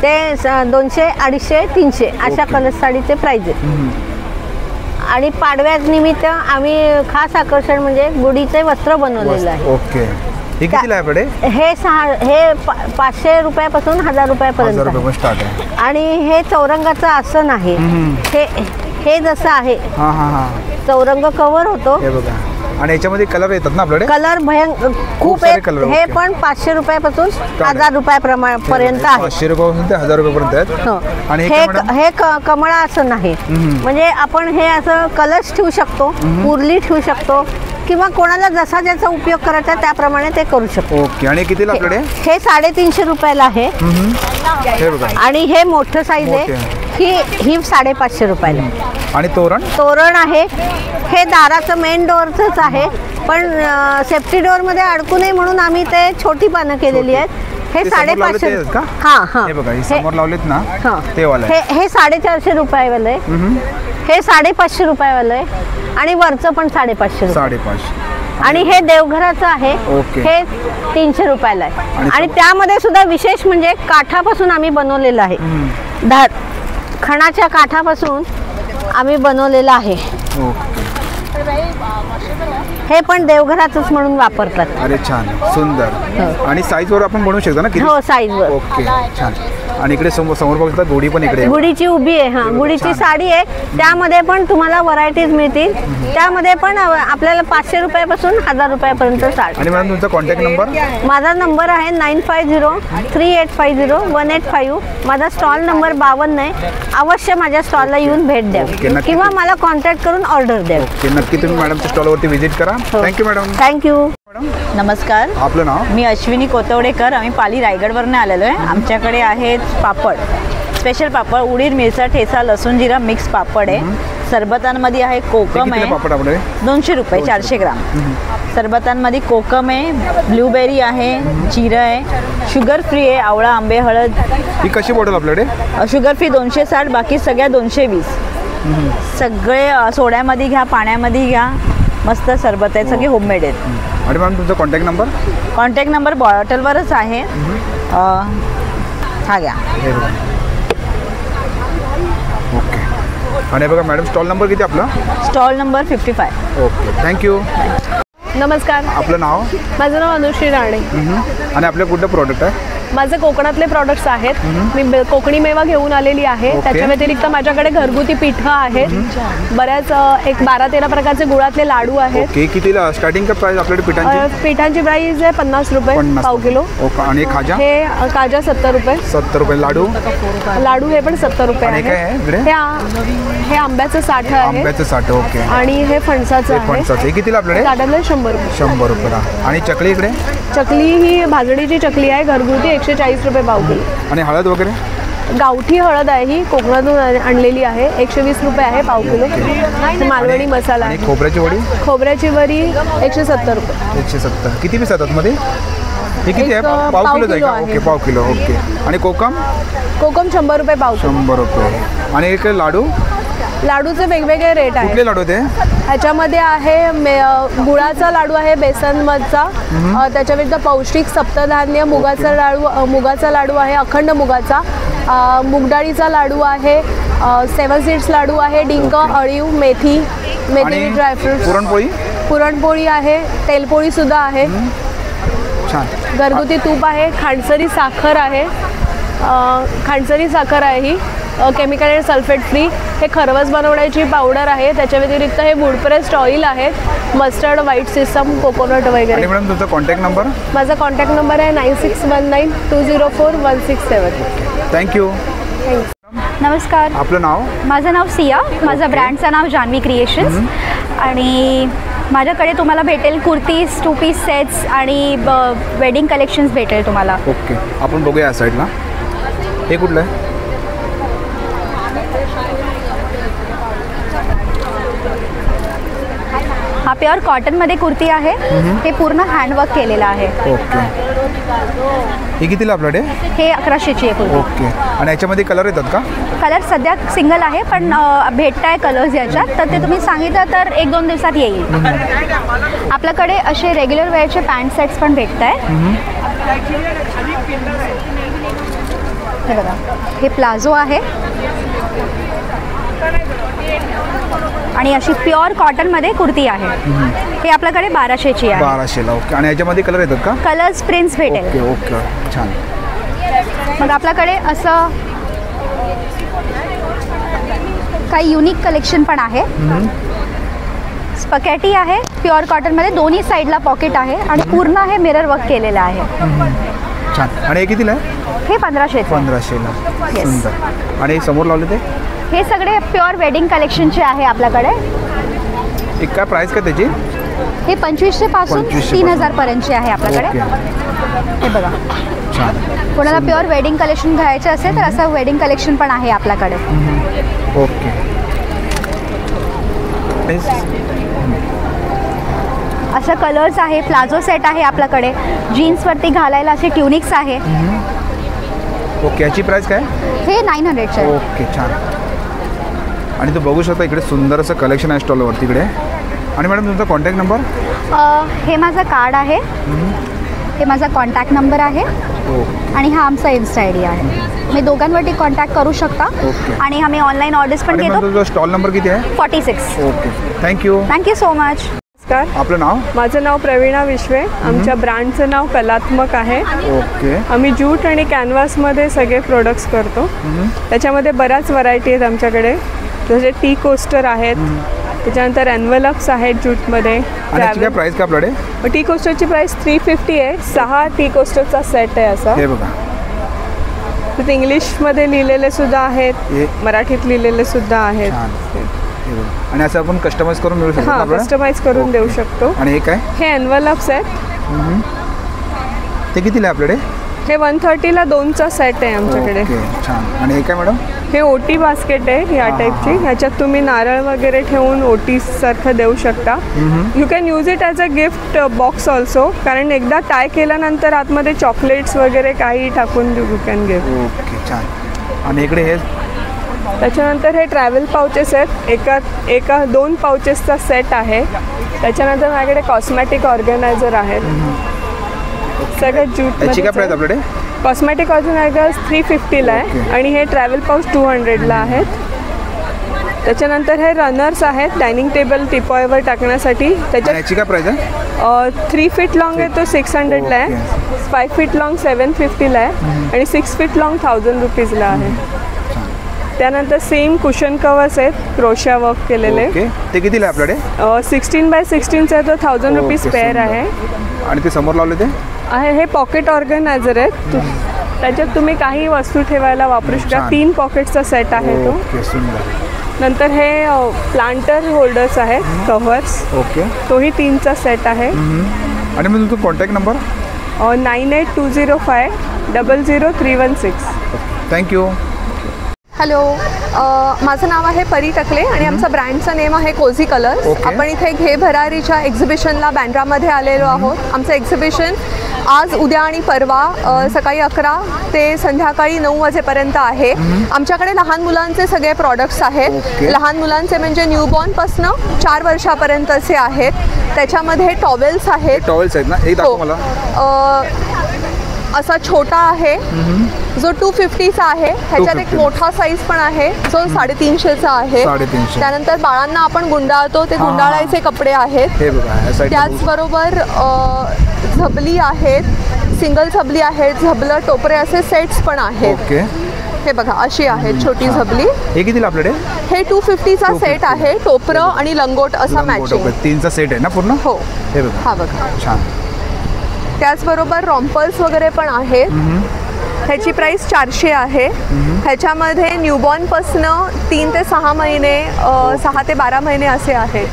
ते 200, 250, 300 अशा कलर साडीचे प्राइस आहेत. आणि पाडव्यानिमित्त आम्ही खास आकर्षण म्हणजे गुढीचे वस्त्र बनवलेलं आहे. ओके. हे कितीला आहे आपल्याकडे? हे 500 रुपयापासून 1000 रुपयापर्यंत स्टार्ट आहे. आणि हे चौरंगाचं आसन आहे. हे जसं आहे चौरंग कव्हर होतो. हे बघा. आणि याच्यामध्ये कलर येतात ना आपल्याकडे? कलर खूप आहेत. हे पण 500 रुपयापासून 1000 रुपयापर्यंत आहे. 500 रुपयापासून ते 1000 रुपयापर्यंत आहेत. आणि हे कमळा आसन आहे. म्हणजे आपण हे असं कलर्स ठेवू शकतो, उरली ठेवू शकतो किंवा कोणाला जसा ज्याचा उपयोग करायचा त्याप्रमाणे ते करू शकतो. ओके. आणि कितीला आपल्याकडे? हे 350 रुपयाला आहे. आणि हे मोठं साईज आहे. ही 550 रुपयाला. आणि तोरण आहे. हे दाराचं मेन डोअरचंच आहे, पण सेफ्टी डोअर मध्ये अडकू नये म्हणून आम्ही ते छोटी पानं केलेली आहेत. हे 550. हां हां, हे बघा, हे समोर लावलेत ना ते वाला. हे 450 रुपयावालं आहे. हे 550 रुपयावालं आहे. आणि वरचं पण 550. आणि हे देवघराचं आहे. हे 300 रुपयाला आहे. आणि त्यामध्ये सुद्धा विशेष म्हणजे काठापासून आम्ही बनवलेलं आहे. खणाच्या काठापासून आम्ही बनवलेलं आहे. हे पण देवघरातच म्हणून वापरतात. अरे छान, सुंदर. आणि साईज वर आपण बनवू शकतो ना? हो, साईज वर. ओके, छान. आणि इकडे समोर बघता गुढी पण इकडे आहे. गुढीची उभी आहे. हां, गुढीची साडी आहे. त्यामध्ये पण तुम्हाला व्हरायटीज मिळतील. त्यामध्ये पण आपल्याला 500 रुपयापासून 1000 रुपयापर्यंत साडी. आणि मॅडम तुमचा कॉन्टॅक्ट नंबर? माझा नंबर आहे 9503850185. माझा स्टॉल नंबर 52 आहे. अवश्य माझ्या स्टॉलला येऊन भेट द्या किंवा मला कॉन्टॅक्ट करून ऑर्डर द्या. ओके, नक्की तुम्ही मॅडमच्या स्टॉलवरती व्हिजिट करा. Thank you madam. थँक्यू. नमस्कार, आपलं नाव? मी अश्विनी कोतवडेकर. आम्ही पाली रायगडवरनं आलेलो आहे. आमच्याकडे आहेत पापड, स्पेशल पापड, उडीद मिरचा ठेचा लसूण जिरा मिक्स पापड आहे. सरबतांमध्ये आहे कोकम आहे 200 रुपये 400 ग्राम. सरबतांमध्ये कोकम आहे, ब्लूबेरी आहे, जिरं आहे, शुगर फ्री आहे, आवळा आंबे हळद. ही कशी बॉटल आपल्याकडे? शुगर फ्री 260, बाकी सगळ्या 220. सगळे सोड्यामध्ये घ्या, पाण्यामध्ये घ्या, मस्त सरबत आहे, सगळे होममेड आहेत. आणि मॅम तुमचा कॉन्टॅक्ट नंबर? कॉन्टॅक्ट नंबर बॉटलवरच आहे. हा घ्या. ओके. आणि बघा मॅडम, स्टॉल नंबर किती आपला? Stall number 55. Okay, thank you. नमस्कार, आपलं नाव? माझं नाव अनुश्री राणे. आणि आपलं कुठलं प्रोडक्ट आहे? माझे कोकणातले प्रॉडक्ट्स आहेत. मी कोकणी मेवा घेऊन आलेली आहे. त्याच्या व्यतिरिक्त माझ्याकडे घरगुती पिठं आहेत. बऱ्याच एक 12-13 प्रकारचे गुळातले लाडू आहेत. ओके, कितीला स्टार्टिंग का प्राइस आपल्याकडे पिठांची? पिठांची प्राइस आहे 50 रुपये पाव किलो. ओके. आणि खाजा? हे काजा 70 रुपये. 70 रुपये. लाडू? लाडू हे पण 70 रुपये आहे. हे आंब्याचं साठ आहे. आंब्याचं साठ. ओके. आणि हे फणसाचं आहे. फणसाचं कितीला आपल्याकडे? साठाला 100 रुपये. 100 रुपये. आणि चकली इकडे? चकली ही भाजणीची चकली आहे, घरगुती 140 रुपये पाव किलो. आणि हळद वगैरे? गावठी हळद आहे, ही कोकणातून आणलेली आहे, 120 रुपये आहे पाव किलो. मालवणी मसाला आहे. खोबऱ्याची वडी? खोबऱ्याची वडी 170 रुपये. 170. किती पीस येतात मध्ये? हे किती आहे? पाव किलो आहे का? ओके, पाव किलो. ओके. आणि कोकम? कोकम 100 रुपये पाव किलो. 100 रुपये. आणि एक लाडू? लाडूचे वेगवेगळे रेट आहे. कुठले लाडू ते? ह्याच्यामध्ये आहे गुळाचा लाडू आहे, बेसनमधचा. त्याच्या व्यतिरिक्त पौष्टिक सप्तधान्य मुगाचा लाडू आहे, अखंड मुगाचा. मुगडाळीचा लाडू आहे, 7 सीड्स लाडू आहे, डिंक, अळीव, मेथी ड्रायफ्रुट्स. पुरणपोळी आहे, तेलपोळी सुद्धा आहे. घरगुती तूप आहे, खांडसरी साखर आहे. ही केमिकल अँड सल्फेट फ्री. हे खरवस बनवण्याची पावडर आहे. त्याच्या व्यतिरिक्त हे वूड प्रेस्ड ऑइल आहे, मस्टर्ड, व्हाईट सिसम, कोकोनट वगैरे. आणि मॅडम तुमचा कॉन्टॅक्ट नंबर? माझा कॉन्टॅक्ट नंबर आहे 9619204167. थँक्यू. नमस्कार, आपलं नाव? माझं नाव सिया. माझं ब्रँडचं नाव जान्हवी क्रिएशन्स. आणि माझ्याकडे तुम्हाला भेटेल कुर्तीज, 2 पीस सेट्स आणि वेडिंग कलेक्शन्स भेटेल तुम्हाला. ओके, आपण बघूया या साईडला. हे कुठलं आहे? हा प्युअर कॉटनमध्ये कुर्ती आहे. हे पूर्ण हँडवर्क केलेलं आहे. ओके. हे कितीला आपल्याकडे? हे 1100ची आहे कुर्ती. ओके. आणि याच्यामध्ये कलर येतात का? कलर सध्या सिंगल आहे, पण भेटत आहे कलर्स याच्यात. तर ते तुम्ही सांगितलं तर 1-2 दिवसात येईल. आपल्याकडे असे रेग्युलर वेअरचे पॅन्ट सेट्स पण भेटत आहे. हे बघा, हे प्लाझो आहे आणि अशी प्युअर कॉटनमध्ये कुर्ती आहे. हे आपल्याकडे 1200ची आहे. 1200ला. ओके. आणि याच्यामध्ये कलर येतात का? कलर्स प्रिंट्स भेटेल. ओके. ओके, छान. मग आपल्याकडे असं काही युनिक कलेक्शन पण आहे. स्पॅगेटी आहे प्युअर कॉटनमध्ये, दोन्ही साईडला पॉकेट आहे आणि पूर्ण हे मिरर वर्क केलेलं आहे. छान. आणि हे कितीला आहे? हे 1500. 1500ला. सुंदर. आणि समोर लावले ते? हे सगळे प्युअर वेडिंग कलेक्शनचे आहे आपल्याकडे. एक काय प्राइस काय त्याची? हे 2500 पासून 3000 पर्यंतचे आहे आपल्याकडे. हे बघा, कोणाला प्युअर वेडिंग कलेक्शन घ्यायचे असेल तर असं वेडिंग कलेक्शन पण आहे आपल्याकडे. ओके. असं कलर्स आहे. प्लाझो सेट आहे आपल्याकडे. जीन्सवरती घालायला असे ट्युनिक्स आहे. ओके. याची प्राइस काय? हे 900चे आहे. ओके, छान. आणि तू बघू शकता इकडे सुंदर असं कलेक्शन आहे स्टॉलवरती इकडे. आणि मॅडम तुमचा कॉन्टॅक्ट नंबर? हे माझं कार्ड आहे, हे माझा कॉन्टॅक्ट नंबर आहे आणि हा आमचा इन्स्टा ID आहे. मी दोघांवरती कॉन्टॅक्ट करू शकता. आणि आम्ही ऑनलाईन ऑर्डर्स पण घेतो. स्टॉल नंबर किती आहे? 46. Okay, thank you. Thank you so much. नमस्कार, आपलं नाव? माझं नाव प्रवीणा विश्वे. आमच्या ब्रँडचं नाव कलात्मक आहे. ओके. आम्ही जूट आणि कॅनव्हासमध्ये सगळे प्रोडक्ट्स करतो. त्याच्यामध्ये बऱ्याच व्हरायटी आहेत आमच्याकडे, जसे टी कोस्टर आहेत, त्याच्यानंतर एन्व्हलप्स आहेत जूटमध्ये. काय प्राइस का आपल्याकडे? टी कोस्टरची प्राइस 350 आहे. 6 टी कोस्टरचा सेट आहे असा. हे बघा, ते इंग्लिशमध्ये लिहिलेले सुद्धा आहेत, मराठीत लिहिलेले सुद्धा आहेत. आणि असं आपण कस्टमाइज करून मिळू शकतो. हां, कस्टमाइज करून देऊ शकतो. आणि हे काय? हे एन्व्हलप्स आहेत. ते कितीला आहे आपल्याकडे? हे 130ला 2चा सेट आहे आमच्याकडे. छान. आणि हे काय मॅडम? हे ओटी बास्केट आहे या टाईपची. ह्याच्यात तुम्ही नारळ वगैरे ठेवून ओटी सारखं देऊ शकता. You can use it as a gift box also, कारण एकदा टाय केल्यानंतर आतमध्ये चॉकलेट्स वगैरे काही टाकून यू कॅन गिव्ह. ओके, छान. आणि इकडे हे त्याच्यानंतर हे ट्रॅव्हल पाउचेस आहेत. एका 2 पाउचेसचा सेट आहे. त्याच्यानंतर माझ्याकडे कॉस्मॅटिक ऑर्गनायझर आहेत. सगळं ज्यूटमध्ये. आपल्याकडे कॉस्मॅटिक ऑर्गनायझर्स 350ला आहे आणि हे ट्रॅव्हल पाऊच 200ला आहेत. त्याच्यानंतर हे रनर्स आहेत डायनिंग टेबल टिपॉयवर टाकण्यासाठी. त्याची काय प्राइस आहे? 3 फीट लॉंग आहे तो 600ला आहे. 5 फीट लॉंग 750ला आहे आणि 6 फीट लॉंग 1000 रुपीजला आहे. त्यानंतर सेम कुशन कवर्स आहेत क्रोशा वर्क केलेले. ते कितीला आहे आपल्याकडे? 16x16चा तो 1000 रुपीज पेअर आहे. आणि ते समोर लावले ते आहे. हे पॉकेट ऑर्गनायझर आहेत. त्याच्यात तुम्ही काही वस्तू ठेवायला वापरू शकता. 3 पॉकेटचा सेट आहे तो. नंतर हे प्लांटर होल्डर्स आहेत कव्हर्स. ओके. तोही 3चा सेट आहे. आणि मग तुमचा कॉन्टॅक्ट नंबर? 9820500316. थँक्यू. हॅलो, माझं नाव आहे परी टकले आणि आमचं ब्रँडचं नेम आहे कोझी कलर्स. आपण इथे घे भरारीच्या एक्झिबिशनला बँड्रामध्ये आलेलो आहोत. आमचं एक्झिबिशन आज, उद्या आणि परवा सकाळी 11 ते संध्याकाळी 9 वाजेपर्यंत आहे. आमच्याकडे लहान मुलांचे सगळे प्रॉडक्ट्स आहेत. लहान मुलांचे म्हणजे न्यूबॉर्नपासनं 4 वर्षापर्यंतचे आहेत. त्याच्यामध्ये टॉवेल्स आहेत. टॉवेल्स आहेत ना? एक दाखव मला. असा छोटा आहे जो 250चा आहे. ह्याच्यात एक मोठा साईज पण आहे जो 350चा आहे. त्यानंतर बाळांना आपण गुंडाळतो ते गुंडाळायचे कपडे आहेत. त्याचबरोबर झबली आहेत, सिंगल झबली आहेत, झबलं टोपरे असे सेट्स पण आहेत. हे बघा अशी आहे छोटी झबली. हे कितीला आपल्याकडे? हे 250चा सेट आहे. टोपरं आणि लंगोट असा मॅचिंग 3चा सेट आहे ना पूर्ण? हो. हे बघा. हा बघा. छान. त्याचबरोबर रॉम्पर्स वगैरे पण आहेत. ह्याची प्राइस 400 आहे. ह्याच्यामध्ये न्यूबॉर्नपासनं 3 ते 6 महिने, 6 ते 12 महिने असे आहेत.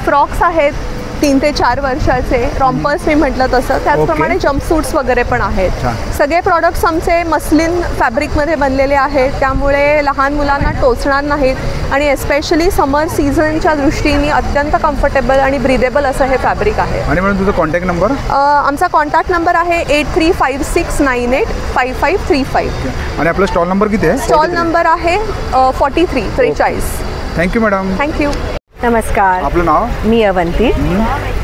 फ्रॉक्स आहेत 3 ते 4 वर्षाचे. रॉम्पर्स मी म्हटलं तसं. त्याचप्रमाणे जम्पसूट्स वगैरे पण आहेत. सगळे प्रॉडक्ट्स आमचे मस्लिन फॅब्रिकमध्ये बनलेले आहेत, त्यामुळे लहान मुलांना टोचणार नाहीत आणि एस्पेशली समर सीझनच्या दृष्टीने अत्यंत कम्फर्टेबल आणि ब्रिदेबल असं हे फॅब्रिक आहे. आणि म्हणून तुझा कॉन्टॅक्ट नंबर? आमचा कॉन्टॅक्ट नंबर आहे 8356985535. आणि आपला स्टॉल नंबर किती आहे? स्टॉल नंबर आहे 43. Thank you madam. थँक्यू. नमस्कार, आपलं नाव? मी अवंती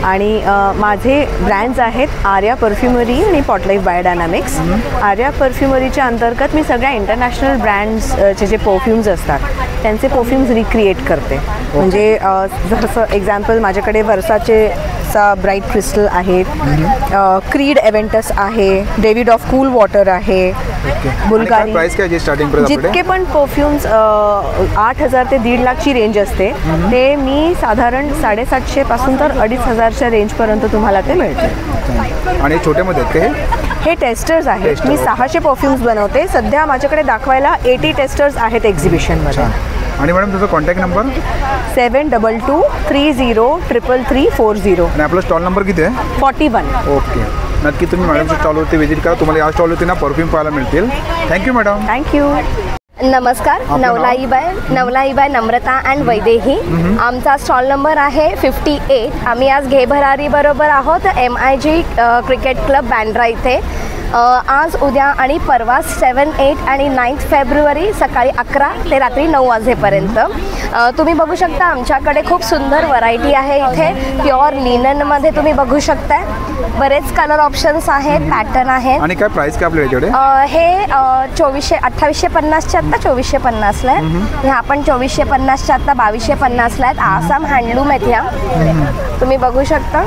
आणि माझे ब्रँड्स आहेत आर्या परफ्युमरी आणि पॉटलाईफ बायोडायनामिक्स. आर्या परफ्युमरीच्या अंतर्गत मी सगळ्या इंटरनॅशनल ब्रँड्सचे जे परफ्युम्स असतात त्यांचे परफ्युम्स रिक्रिएट करते. म्हणजे जसं एक्झाम्पल माझ्याकडे वर्साचेचा ब्राईट क्रिस्टल आहेत, क्रीड एव्हेंटस आहे, डेव्हिड ऑफ कूल वॉटर आहे, बुल्गारी. जितके पण परफ्युम्स 8000 ते 1.5 लाखची रेंज असते ते मी साधारण 750 पासून तर 2500च्या रेंजपर्यंत तुम्हाला ते मिळते. आणि छोटेमध्ये आहेत हे टेस्टर्स आहेत. मी 600 परफ्युम्स बनवते. सध्या माझ्याकडे दाखवायला 80 टेस्टर्स आहेत एक्झिबिशनमध्ये. आणि मॅडम तुझा कॉन्टॅक्ट नंबर? 7223033340. आणि आपला स्टॉल नंबर किती आहे? 41. ओके. नक्की तुम्ही मॅडमच्या स्टॉलवरती व्हिजिट करा. तुम्हाला या स्टॉलवरती ना परफ्यूम पाहायला मिळतील. Thank you madam. थँक्यू. नमस्कार, नवलाईबाई नम्रता अँड वैदेही. आमचा स्टॉल नंबर आहे 58. आम्ही आज घे भरारी बरोबर आहोत MIG क्रिकेट क्लब बँड्रा इथे. आज उद्या आणि परवा 7, 8 आणि 9 फेब्रुवारी सकाळी 11 ते रात्री 9 वाजेपर्यंत. तुम्ही बघू शकता आमच्याकडे खूप सुंदर व्हरायटी आहे. इथे प्युअर लिननमध्ये तुम्ही बघू शकता बरेच कलर ऑप्शन्स आहेत, पॅटर्न आहेत. आणि काय प्राइस काय आपल्या याच्याकडे? हे 2850चे आत्ता 2450ला आहे. ह्या पण 2450च्या आत्ता 2250ला आहेत. आसाम हँडलूम आहेत ह्या. तुम्ही बघू शकता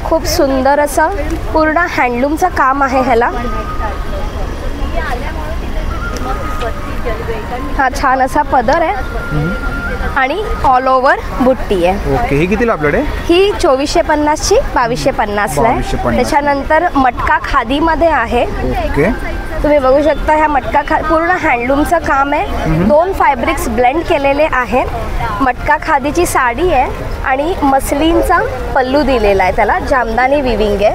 खूप सुंदर असं पूर्ण हँडलूमचं काम आहे ह्याला. हा छान असा पदर आहे आणि ऑल ओव्हर बुट्टी आहे. ओके, ही कितीला आपल्याकडे? ही 2450ची 2250ला आहे. 2250. त्याच्यानंतर मटका खादीमध्ये आहे. ओके, तुम्ही बघू शकता ह्या मटका पूर्ण हँडलूमचं काम आहे. 2 फॅब्रिक्स ब्लेंड केलेले आहेत. मटका खादीची साडी आहे आणि मसलीनचा पल्लू दिलेला आहे, त्याला जामदानी विविंग आहे.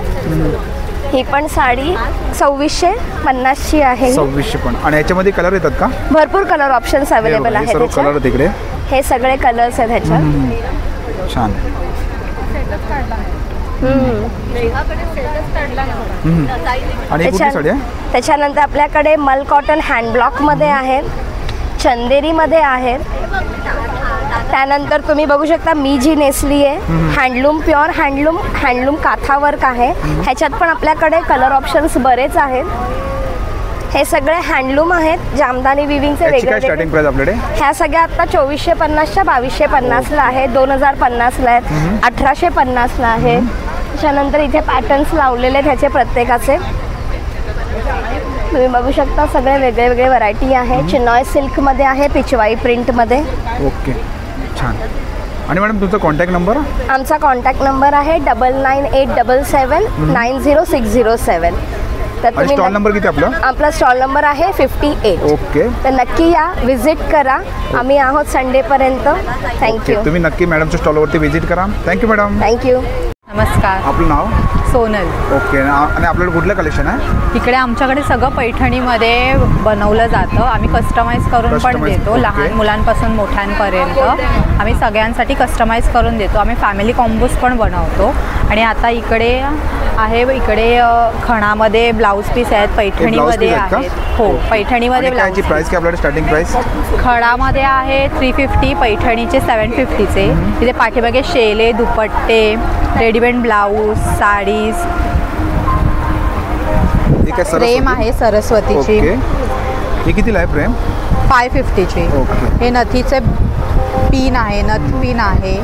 ही पण साडी 2650ची आहे. 2650. आणि याच्यामध्ये कलर येतात का? भरपूर कलर ऑप्शन्स अवेलेबल आहेत. सर्व कलर तिकडे हे सगळे कलर्स आहेत ह्याच्यात. छान. आणि कुठली साडी आहे? त्याच्यानंतर आपल्याकडे मल कॉटन हँड ब्लॉकमध्ये आहेत, चंदेरीमध्ये आहेत. त्यानंतर तुम्ही बघू शकता मी जी नेसली आहे हँडलूम, प्युअर हँडलूम काथा वर्क आहे. ह्याच्यात पण आपल्याकडे कलर ऑप्शन्स बरेच आहेत. हे सगळे हँडलूम आहेत, जामदानी विविंगचे वेगळे. स्टार्टिंग प्राइस आपल्याकडे ह्या सगळ्या आता 2450च्या 2250ला आहे, 2050ला आहेत, 1850ला आहे. त्याच्यानंतर इथे पॅटर्न्स लावलेले आहेत ह्याचे प्रत्येकाचे. तुम्ही बघू शकता सगळे वेगळे वेगळे व्हरायटी आहे. चिनॉय सिल्कमध्ये आहे, पिचवाई प्रिंटमध्ये. ओके, छान. आणि मॅडम तुमचा कॉन्टॅक्ट नंबर? आमचा कॉन्टॅक्ट नंबर आहे 9987790607. तर तुम्ही स्टॉल नंबर किती आपला? आपला स्टॉल नंबर आहे 58. ओके, तर नक्की या, व्हिजिट करा. आम्ही आहोत संडेपर्यंत. थँक्यू. तुम्ही नक्की मॅडमच्या स्टॉलवरती व्हिजिट करा. Thank you madam. थँक्यू. नमस्कार. आपलं नाव? सोनल. ओके. आणि आपल्याकडे कुठलं कलेक्शन आहे? इकडे आमच्याकडे सगळं पैठणीमध्ये बनवलं जातं. आम्ही कस्टमाइज करून पण देतो, लहान मुलांपासून मोठ्यांपर्यंत आम्ही सगळ्यांसाठी कस्टमाइज करून देतो. आम्ही फॅमिली कॉम्बोज पण बनवतो. आणि आता इकडे आहे, इकडे खणामध्ये ब्लाऊज पीस आहेत, पैठणीमध्ये आहेत. हो, पैठणीमध्ये ब्लाऊज. प्राइस काय आपल्याकडे स्टार्टिंग प्राइस? खणामध्ये आहे 350, पैठणीचे 750चे. तिथे पाठीमागे शेले, दुपट्टे, रेडीमेड ब्लाऊज, साडीज. फ्रेम आहे सरस्वतीची. ही कितीला आहे फ्रेम? 550ची. हे नथीचे पिन आहे, नथ पिन आहे.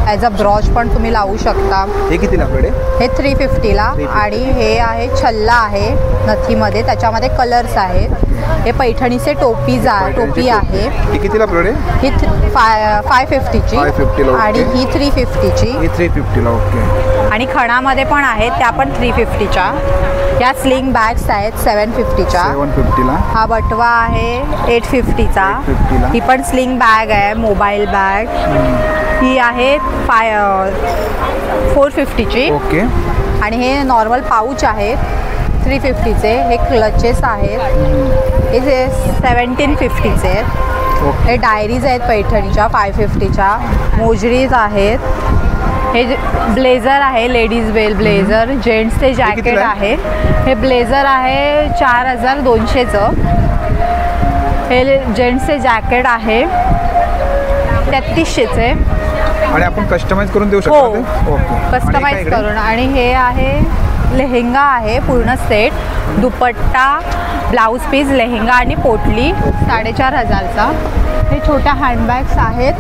ॲज अ ब्रॉच पण तुम्ही लावू शकता. हे कितीला आपल्याकडे? हे 350ला. आणि हे आहे छल्ला आहे नथीमध्ये, त्याच्यामध्ये कलर्स आहेत. हे पैठणीचे टोपी आहे. ही कितीला आपल्याकडे? ही 550ची. आणि ही 350ची. ही 350ला. ओके. आणि खणामध्ये पण आहेत, त्या पण 350च्या. या स्लिंग बॅग्स आहेत 750च्या. 750ला. हा बटवा आहे 850चा. ही पण स्लिंग बॅग आहे, मोबाईल बॅग. ही आहे 450ची. ओके. आणि हे नॉर्मल पाऊच आहेत 350चे. हे क्लचेस आहेत, हे 1750चे आहेत. हे डायरीज आहेत पैठणीच्या 550च्या. मोजरीज आहेत. हे ब्लेझर आहे, लेडीज वेल ब्लेझर. जेंट्सचे जॅकेट आहे. हे ब्लेझर आहे 4200चं. हे जेंट्सचे जॅकेट आहे 3300चे. आणि आपण कस्टमाइज करून देऊ शकतो. ओके, कस्टमाइज करून. आणि हे आहे लेहेंगा आहे पूर्ण सेट, दुपट्टा, ब्लाऊज पीस, लेहेंगा आणि पोटली 4500चा. हे छोट्या हँडबॅग्स आहेत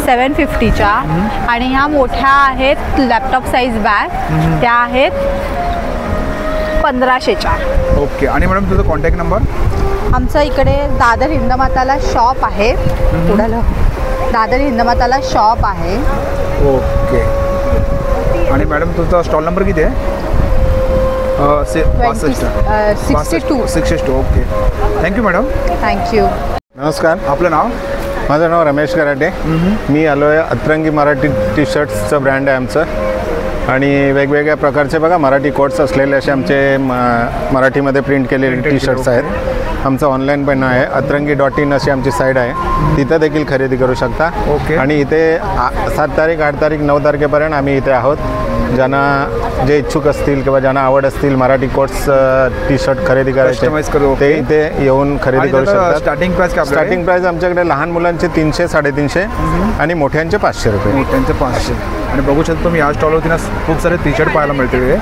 750च्या. आणि ह्या मोठ्या आहेत लॅपटॉप साईज बॅग, त्या आहेत 1500च्या. ओके. आणि मॅडम तुझा कॉन्टॅक्ट नंबर? आमचं इकडे दादर हिंदमाताला शॉप आहे. पुढं दादर हिंदमाताला शॉप आहे. ओके. आणि मॅडम तुझा स्टॉल नंबर किती आहे? 62. ओके. Thank you madam. थँक्यू. नमस्कार. आपलं नाव? माझं नाव रमेश कराटे. मी आलो आहे अतरंगी मराठी टी शर्ट्सचं ब्रँड आहे आमचं. आणि वेगवेगळ्या प्रकारचे बघा मराठी कोट्स असलेले असे आमचे मराठीमध्ये प्रिंट केलेले टी शर्ट्स आहेत. आमचं ऑनलाईन पण आहे, अतरंगी.in अशी आमची साईट आहे, तिथं देखील खरेदी करू शकता. ओके. आणि इथे 7 तारीख, 8 तारीख, 9 तारखेपर्यंत आम्ही इथे आहोत. ज्यांना जे इच्छुक असतील किंवा ज्यांना आवड असतील मराठी कोट्स टी शर्ट खरेदी करायचे ते इथे येऊन खरेदी करू शकतात. स्टार्टिंग प्राइस काय? स्टार्टिंग प्राइस आमच्याकडे लहान मुलांचे 300, 350 आणि मोठ्यांचे 500 रुपये. मोठ्यांचे 500. आणि बघू शकतो तुम्ही या स्टॉलवरती ना खूप सारे टी शर्ट पाहायला मिळते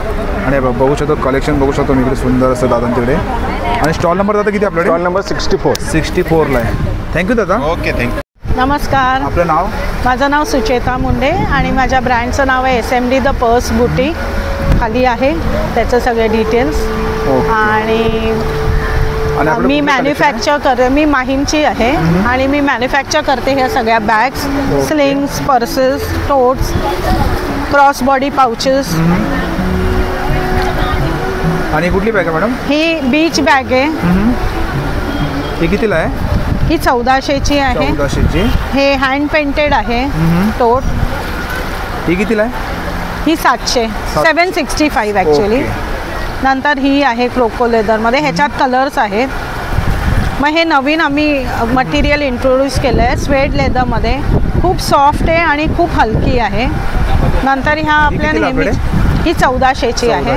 आणि बघू शकतो कलेक्शन बघू शकतो मी इकडे सुंदर असं दादांकडे. आणि स्टॉल नंबर दादा किती आपल्याकडे? स्टॉल नंबर 64ला आहे. थँक्यू दादा. Okay, thank you. नमस्कार. आपलं नाव? माझं नाव सुचेता मुंडे आणि माझ्या ब्रँडचं नाव आहे SMD द पर्स बुटीक. खाली आहे त्याचं सगळे डिटेल्स. आणि मी मॅन्युफॅक्चर करते. मी माहीमची आहे आणि मी मॅन्युफॅक्चर करते ह्या सगळ्या bags, slings, purses, टोट्स, cross body pouches. आणि कुठली बॅग आहे मॅडम? ही बीच बॅग आहे. ही कितीला आहे? ही 1400ची आहे. 1400ची. हे हँड पेंटेड आहे टोट. ही कितीला आहे? ही 700. 765 ॲक्च्युली. नंतर ही आहे क्रोको लेदरमध्ये. ह्याच्यात कलर्स आहेत. मग हे नवीन आम्ही मटेरियल इंट्रोड्यूस केलं आहे स्वेड लेदरमध्ये. खूप सॉफ्ट आहे आणि खूप हलकी आहे. नंतर ह्या आपल्या नेहमी ही 1400ची आहे.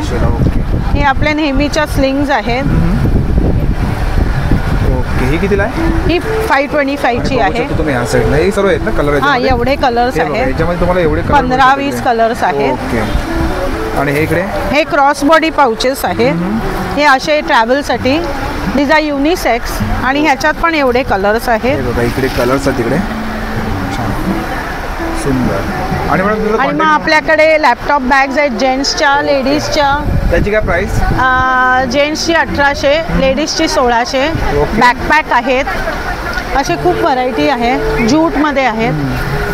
हे आपल्या नेहमीच्या स्लिंग्स आहेत. ओके. ही कितीला आहे? ही 525ची आहे. तुम्ही ह्या साईडला हे सर्व आहेत ना कलर? हां, एवढे कलर्स आहेत. याच्यामध्ये तुम्हाला एवढे 15-20 कलर्स आहेत. ओके. आणि हे इकडे हे क्रॉस बॉडी पाउचेस आहेत. हे असे ट्रॅव्हलसाठी. दिज आर युनिसेक्स आणि ह्याच्यात पण एवढे कलर्स आहेत. बघा इकडे कलर्स आहेत तिकडे. सुंदर. आणि मग आपल्याकडे लॅपटॉप बॅग्स आहेत जेंट्सच्या, लेडीजच्या. त्याची काय प्राइस? जेंट्सची 1800, लेडीजची 1600. बॅकपॅक आहेत. असे खूप व्हरायटी आहे. ज्यूटमध्ये आहेत.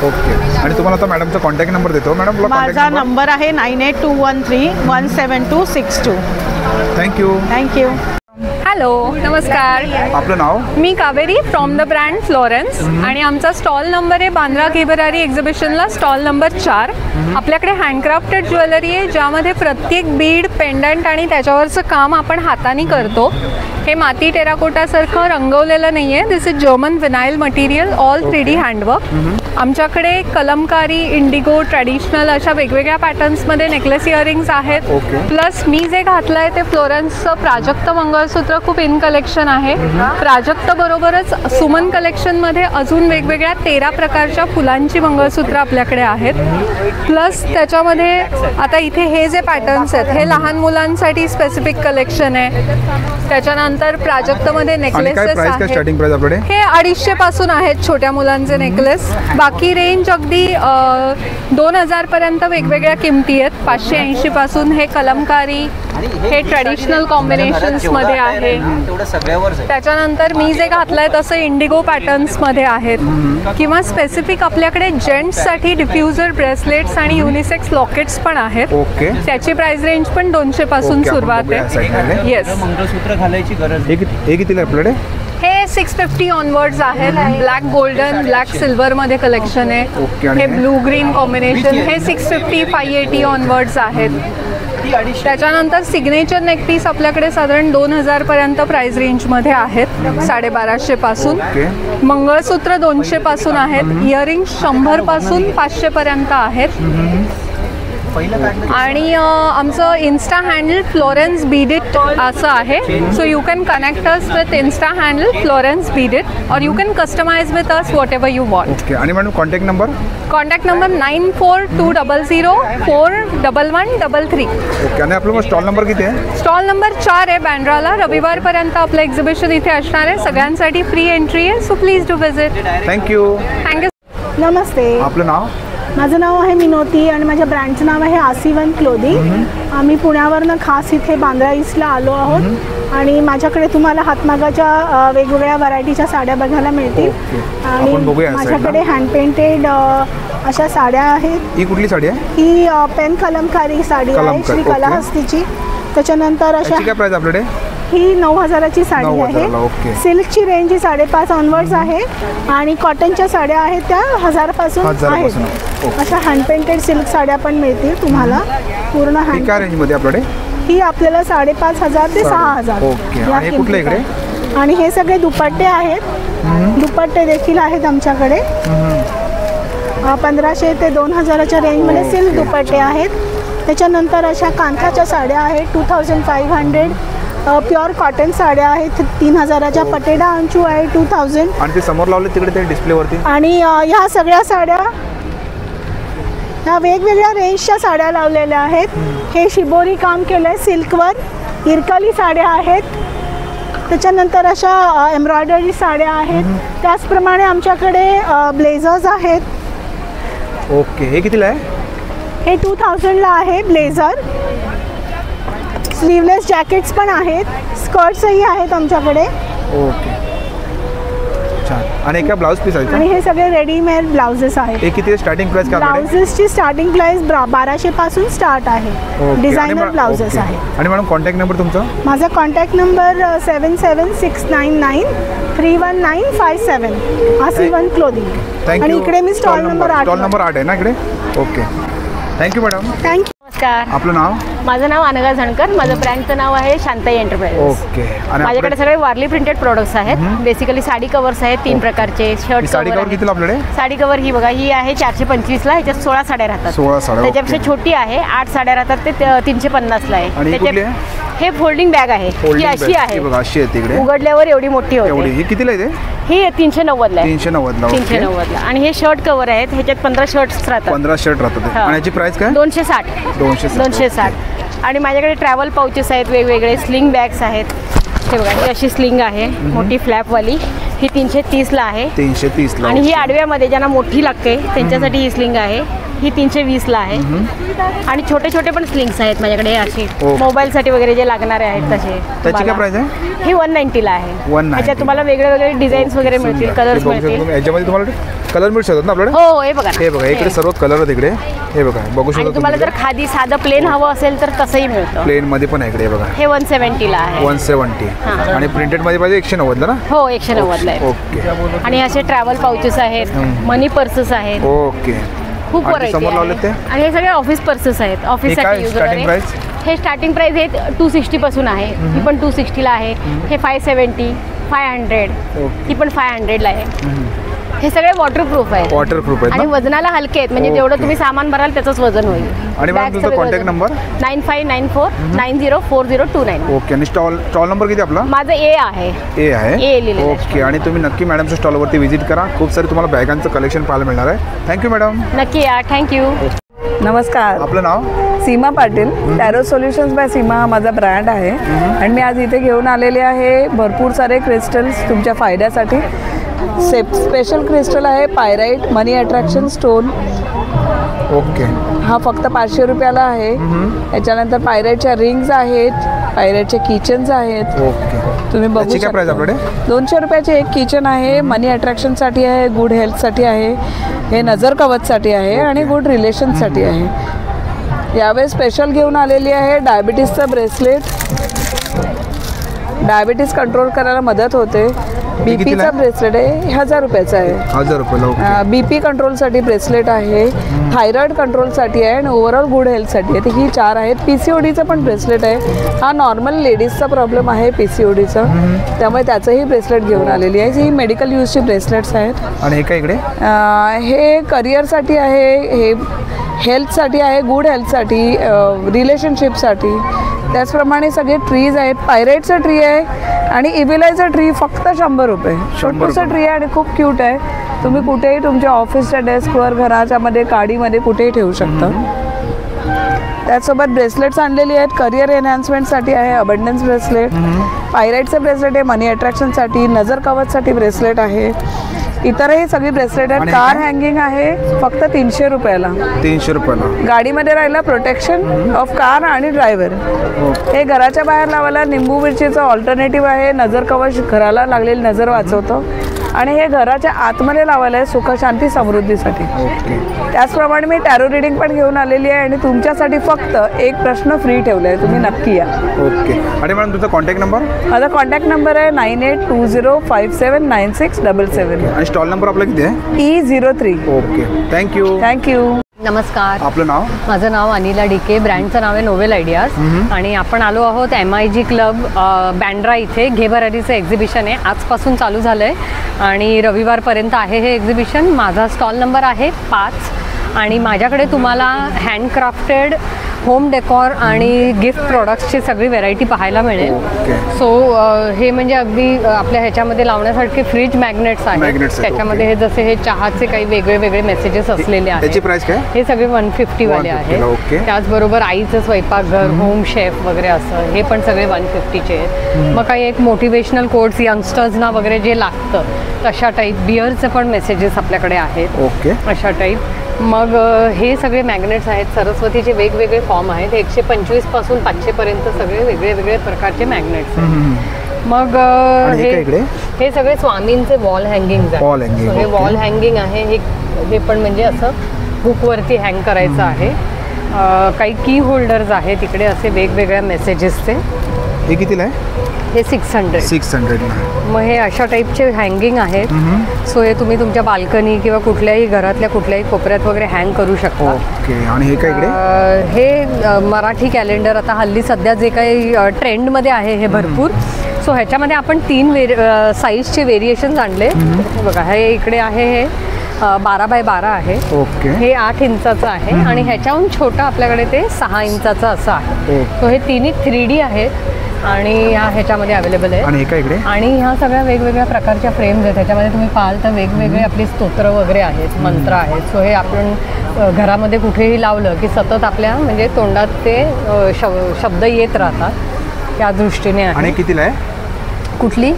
ओके. आणि तुम्हाला आता मॅडमचा कॉन्टॅक्ट नंबर देतो. मॅडम माझा नंबर आहे 9821317262. थँक्यू. थँक्यू. हॅलो, नमस्कार. आपलं नाव? मी Kaveri from the brand Florence आणि आमचा स्टॉल नंबर आहे बांद्रा घेबरारी एक्झिबिशनला स्टॉल नंबर 4. आपल्याकडे हँडक्राफ्टेड ज्वेलरी आहे ज्यामध्ये प्रत्येक बीड, पेंडंट आणि त्याच्यावरचं काम आपण हाताने करतो. हे माती टेराकोटासारखं रंगवलेलं नाही आहे. This is German vinyl material, all 3D handwork. आमच्याकडे कलमकारी, इंडिगो, ट्रॅडिशनल अशा वेगवेगळ्या पॅटर्न्समध्ये नेकलेस इयरिंग्स आहेत. प्लस मी जे घातलं आहे ते फ्लोरेन्सचं प्राजक्त मंगळसूत्र खूप इन कलेक्शन आहे. प्राजक्त बरोबरच सुमन कलेक्शनमध्ये अजून वेगवेगळ्या 13 प्रकारच्या फुलांची मंगळसूत्र आपल्याकडे आहेत. प्लस त्याच्यामध्ये आता इथे हे जे पॅटर्न्स आहेत हे लहान मुलांसाठी स्पेसिफिक कलेक्शन आहे. त्याच्यानंतर प्राजक्तमध्ये नेकलेसेस आहेत. स्टार्टिंग प्राइस आपल्याकडे हे 250 पासून आहेत छोट्या मुलांचे नेकलेस. बाकी रेंज अगदी 2000 पर्यंत वेगवेगळ्या किमती आहेत. 580 पासून हे कलमकारी, हे ट्रॅडिशनल कॉम्बिनेशन्स मध्ये आहे. त्याच्यानंतर मी जे घातलंय तसं इंडिगो पॅटर्न्स मध्ये आहेत. किंवा स्पेसिफिक आपल्याकडे जेंट्ससाठी डिफ्युजर ब्रेसलेट्स आणि युनिसेक्स लॉकेट्स पण आहेत. त्याची प्राइस रेंज पण 200 पासून सुरुवात आहे. येस. मंगळसूत्र घालायची गरज. हे कितीला आपल्याकडे? हे 650 ऑनवर्ड्स आहेत. ब्लॅक गोल्डन, ब्लॅक सिल्वर मध्ये कलेक्शन आहे. हे ब्लू ग्रीन कॉम्बिनेशन हे 650, 580 ऑनवर्ड्स आहेत. त्याच्यानंतर सिग्नेचर नेकपीस आपल्याकडे साधारण 2000 पर्यंत प्राइस रेंजमध्ये आहेत. 1250 पासून. मंगळसूत्र 200 पासून आहेत. इयरिंग्स 100 पासून 500 पर्यंत आहेत. आणि आमचं इन्स्टा हँडल फ्लोरेन्स बीडिट असं आहे. So you can connect us with Insta handle Florence Beadit और you can customise with us whatever you want. Okay. आणि madam contact number? Contact number 9420041133. Okay. आणि आपलं स्टॉल नंबर किती आहे? Stall number 4 आहे बँड्राला. रविवारपर्यंत आपलं एक्झिबिशन इथे असणार आहे. सगळ्यांसाठी फ्री एंट्री आहे. So please do visit. Thank you. Thank you. नमस्ते. आपलं नाव? माझं नाव आहे मिनोती आणि माझ्या ब्रँडचं नाव आहे आसिवन क्लोदिंग. आम्ही पुण्यावरनं खास इथे बांद्रा ईस्टला आलो आहोत आणि माझ्याकडे तुम्हाला हातमागाच्या वेगवेगळ्या व्हरायटीच्या साड्या बघायला मिळतील. आणि माझ्याकडे हँड पेंटेड अशा साड्या आहेत. ही कुठली साडी आहे? ही पेन कलमकारी साडी आहे श्री कलाहस्तीची. त्याच्यानंतर अशा काय प्राइस आपल्याकडे? ही 9000ची साडी आहे. सिल्कची रेंज ही 5.5 ऑनवर्ड्स आहे आणि कॉटनच्या साड्या आहेत त्या 1000 पासून आहेत. अशा हँड पेंटेड सिल्क साड्या पण मिळतील तुम्हाला पूर्ण हँड. काय रेंजमध्ये आपल्याकडे? ही आपल्याला 5500 ते 6000. आणि कुठल्या इकडे? आणि हे सगळे दुपट्टे आहेत. दुपट्टे देखील आहेत आमच्याकडे. 1500 ते 2000च्या रेंजमध्ये सिल्क दुपट्टे आहेत. त्याच्यानंतर अशा कांथाच्या साड्या आहेत 2500. प्युअर कॉटन साड्या आहेत 3000च्या. पटेडा अंचू आहे 2000. आणि ते समोर लावले तिकडे ते डिस्प्लेवरती. आणि ह्या सगळ्या साड्या ह्या वेगवेगळ्या रेंजच्या साड्या लावलेल्या आहेत. हे शिबोरी काम केलं आहे सिल्कवर. इरकली साड्या आहेत. त्याच्यानंतर अशा एम्ब्रॉयडरी साड्या आहेत. त्याचप्रमाणे आमच्याकडे ब्लेझर्स आहेत. ओके, हे कितीला आहे? हे 2000ला आहे ब्लेझर. स्लीवलेस जॅकेट्स पण आहेत. स्कर्ट्सही आहेत आमच्याकडे. ओके, छान. आणि एका ब्लाउज पीस आहे आणि हे सगळे रेडीमेड ब्लाउजेस आहेत. हे किती स्टार्टिंग प्राइस का? ब्लाउजेसची स्टार्टिंग प्राइस 1200 पासून स्टार्ट आहे. डिझायनर ब्लाउजेस आहेत. आणि मॅडम कॉन्टॅक्ट नंबर तुमचा? माझा कॉन्टॅक्ट नंबर 7769931957 आसिवन क्लोथिंग. आणि इकडे मी स्टॉल नंबर 8 आहे ना इकडे. Okay, thank you madam. थँक्यू. नमस्कार, आपलं नाव? माझं नाव अनघा झणकर. माझं ब्रँडचं नाव आहे शांताई एंटरप्राइजेस. ओके. माझ्याकडे सगळे वारली प्रिंटेड प्रोडक्ट्स आहेत. बेसिकली साडी कवर्स आहेत 3 प्रकारचे. शर्ट साडी कवर कितीला आपल्याकडे? साडी कवर ही बघा, ही आहे 425ला. ह्याच्यात 16 साड्या राहतात. 16 साड्या. त्याच्यापेक्षा छोटी आहे 8 साड्या राहतात. ते 350ला आहे. आणि हे फोल्डिंग बॅग आहे. ही अशी आहे बघा, अशी आहे तिकडे. उघडल्यावर एवढी मोठी होते. एवढी. ही कितीला आहे? ही 390ला आहे. 390ला. 390ला. आणि हे शर्ट कवर आहेत. ह्याच्यात 15 शर्ट्स राहतात. 15 शर्ट राहतात. आणि याची प्राइस काय? 260. आणि माझ्याकडे ट्रॅव्हल पाउचेस आहेत वेगवेगळे. स्लिंग बॅग्स आहेत. हे बघा, ही अशी स्लिंग आहे मोठी फ्लॅपवाली. ही 330ला आहे. 330ला. आणि ही आडव्यामध्ये ज्यांना मोठी लागते त्यांच्यासाठी ही स्लिंग आहे. ही 320ला आहे. आणि छोटे छोटे पण स्लिंग्स आहेत माझ्याकडे असे मोबाईलसाठी वगैरे जे लागणारे आहेत तसे. त्याची काय प्राइस आहे? ही 190ला आहे. 190. त्याच्यात तुम्हाला वेगळे वेगळे डिझाईन्स वगैरे मिळतील, कलर्स मिळतील. याच्यामध्ये तुम्हाला कलर मिळू शकतात ना आपल्याकडे? हो, हे बघा. हे बघा, इकडे सर्व कलर आहेत इकडे. हे बघा, बघू शकता. तुम्हाला जर खादी साधं प्लेन हवं असेल तर तसंही मिळतं. प्लेन मध्ये पण आहे इकडे बघा. हे 170ला आहे. 170. आणि प्रिंटेड मध्ये पाहिजे 190 ना? हो, 190ला आहे. ओके. आणि असे ट्रॅव्हल पाउचेस आहेत. मनी पर्सेस आहेत. ओके. खूप व्हरायटी आहे. आणि हे सगळे ऑफिस पर्सेस आहेत. ऑफिससाठी यूज वगैरे. हे स्टार्टिंग प्राइस हे 260 पासून आहे. ही पण 260ला आहे. हे 570, 500. ही पण 500ला आहे. हे सगळे वॉटरप्रूफ आहेत. वॉटरप्रूफ आहेत आणि वजनाला हलके आहेत. म्हणजे जेवढं तुम्ही सामान भराल त्याचंच वजन होईल. आणि मॅडम तुमचा कॉन्टॅक्ट नंबर? 9594904029. ओके. आणि स्टॉल नंबर किती आपला? माझं ए आहे. ए आहे. ए लिहिलेलं. ओके. आणि तुम्ही नक्की मॅडमच्या स्टॉलवरती व्हिजिट करा. खूप सारे तुम्हाला बॅगांचं कलेक्शन पाहायला मिळणार आहे. Thank you madam. नक्की या. थँक्यू. नमस्कार, आपलं नाव? सीमा पाटील. टॅरो सोल्युशन्स बाय सीमा हा माझा ब्रँड आहे. आणि मी आज इथे घेऊन आलेले आहे भरपूर सारे क्रिस्टल्स तुमच्या फायद्यासाठी. स्पेशल क्रिस्टल आहे पायराईट मनी अट्रॅक्शन स्टोन. ओके. हा फक्त 500 रुपयाला आहे. याच्यानंतर पायराईटच्या रिंग्स आहेत. पायराईटचे किचन्स आहेत. ओके. तुम्ही बघू शकता. 200 रुपयाचे एक किचन आहे. मनी अट्रॅक्शनसाठी आहे, गुड हेल्थसाठी आहे, हे नजर कवचसाठी आहे आणि गुड रिलेशनसाठी आहे. यावेळेस स्पेशल घेऊन आलेली आहे डायबिटीसचं ब्रेसलेट. डायबिटीस कंट्रोल करायला मदत होते. बीपीचा ब्रेसलेट आहे. 1000 रुपयाचा आहे. 1000 रुपयाला. बीपी कंट्रोलसाठी ब्रेसलेट आहे. थायरॉइड कंट्रोलसाठी आहे आणि ओव्हरऑल गुड हेल्थसाठी आहे. ही 4 आहेत. पीसीओडीचं पण ब्रेसलेट आहे. हा नॉर्मल लेडीजचा प्रॉब्लेम आहे पीसीओडीचा, त्यामुळे त्याचंही ब्रेसलेट घेऊन आलेली आहे. ही मेडिकल यूजची ब्रेसलेट्स आहेत. आणि हे काय इकडे? हे करिअरसाठी आहे, हे हेल्थसाठी आहे, गुड हेल्थसाठी, रिलेशनशिपसाठी. त्याचप्रमाणे सगळे ट्रीज आहेत. पायराईटचं ट्री आहे आणि इबिलायचं ट्री फक्त 100 रुपये. छोटंसं ट्री आहे आणि खूप क्यूट आहे. तुम्ही कुठेही तुमच्या ऑफिसच्या डेस्कवर, घराच्या मध्ये, गाडीमध्ये कुठेही ठेवू शकता. त्याचसोबत ब्रेसलेट्स आणलेली आहेत. करिअर एनहान्समेंटसाठी आहे अबंडन्स ब्रेसलेट. पायराईटचं ब्रेसलेट आहे मनी अट्रॅक्शनसाठी. नजर कवचसाठी ब्रेसलेट आहे. इतरही सगळी ब्रेसलेट आहेत. कार हँगिंग आहे फक्त 300 रुपयाला. 300 रुपयाला. गाडीमध्ये राहिला प्रोटेक्शन ऑफ कार आणि ड्रायव्हर. हे घराच्या बाहेर लावायला निंबू मिरचीचं ऑल्टरनेटिव्ह आहे. नजर कवच घराला लागलेली नजर वाचवतो. आणि हे घराच्या आतमध्ये लावायला आहे सुख शांती समृद्धीसाठी. त्याचप्रमाणे मी टॅरो रिडिंग पण घेऊन आलेली आहे आणि तुमच्यासाठी फक्त एक प्रश्न फ्री ठेवला आहे. तुम्ही नक्की या. ओके. आणि मॅडम तुमचा कॉन्टॅक्ट नंबर? माझा कॉन्टॅक्ट नंबर आहे 9820579677. आणि स्टॉल नंबर आपला किती आहे? E03. ओके. थँक्यू. थँक्यू. नमस्कार, आपलं नाव? माझं नाव अनिला डिके. ब्रँडचं नाव आहे नोवेल आयडियाज. आणि आपण आलो आहोत MIG क्लब बँड्रा इथे. घे भरारीचं एक्झिबिशन आहे. आजपासून चालू झालं आहे आणि रविवारपर्यंत आहे हे एक्झिबिशन. माझा स्टॉल नंबर आहे 5. आणि माझ्याकडे तुम्हाला हँडक्राफ्टेड होम डेकॉर आणि गिफ्ट प्रोडक्ट्सची सगळी व्हेरायटी पाहायला मिळेल. सो हे म्हणजे अगदी आपल्या ह्याच्यामध्ये लावण्यासारखे फ्रीज मॅग्नेट्स आहेत. त्याच्यामध्ये हे जसे हे चहाचे काही वेगळे वेगळे मेसेजेस असलेले आहेत. त्याची प्राइस काय? हे सगळे 150 वाले आहेत. त्याचबरोबर आईचं स्वयंपाकघर, होम शेफ वगैरे असं हे पण सगळे 150चे आहेत. मग काही एक मोटिवेशनल कोट्स यंगस्टर्सना वगैरे जे लागतं तशा टाईप बिअरचे पण मेसेजेस आपल्याकडे आहेत. अशा टाईप. मग हे सगळे मॅग्नेट्स आहेत. सरस्वतीचे वेगवेगळे फॉर्म आहेत. 125 पासून 500 पर्यंत सगळे वेगळे वेगळे प्रकारचे मॅग्नेट्स आहेत. मग हे सगळे स्वामींचे वॉल हँगिंग आहेत. हे वॉल हँगिंग आहे. हे पण म्हणजे असं हुकवरती हँग करायचं आहे. काही की होल्डर्स आहेत इकडे असे वेगवेगळ्या मेसेजेसचे. हे कितीला आहे? हे 600. मग हे अशा टाईपचे हँगिंग आहेत. सो हे तुम्ही तुमच्या बाल्कनी किंवा कुठल्याही घरातल्या कुठल्याही कोपऱ्यात वगैरे हँग करू शकता. आणि हे काय इकडे? हे मराठी कॅलेंडर आता हल्ली सध्या जे काही ट्रेंडमध्ये आहे हे भरपूर. सो ह्याच्यामध्ये आपण 3 साईजचे व्हेरिएशन्स आणले. बघा हे इकडे आहे हे 12x12 आहे. हे 8 इंचाचं आहे आणि ह्याच्याहून छोटं आपल्याकडे ते 6 इंचाचं असं आहे. सो हे तिन्ही 3D आहेत आणि ह्याच्यामध्ये अवेलेबल आहे. आणि ह्या सगळ्या वेगवेगळ्या प्रकारच्या फ्रेम्स आहेत. त्याच्यामध्ये तुम्ही पाहाल तर वेगवेगळे आपले स्तोत्र वगैरे आहेत, मंत्र आहेत. सो हे आपण घरामध्ये कुठेही लावलं की सतत आपल्या म्हणजे तोंडात ते शब्द येत राहतात. त्या दृष्टीने आहे. आणि कितीला आहे कुठली?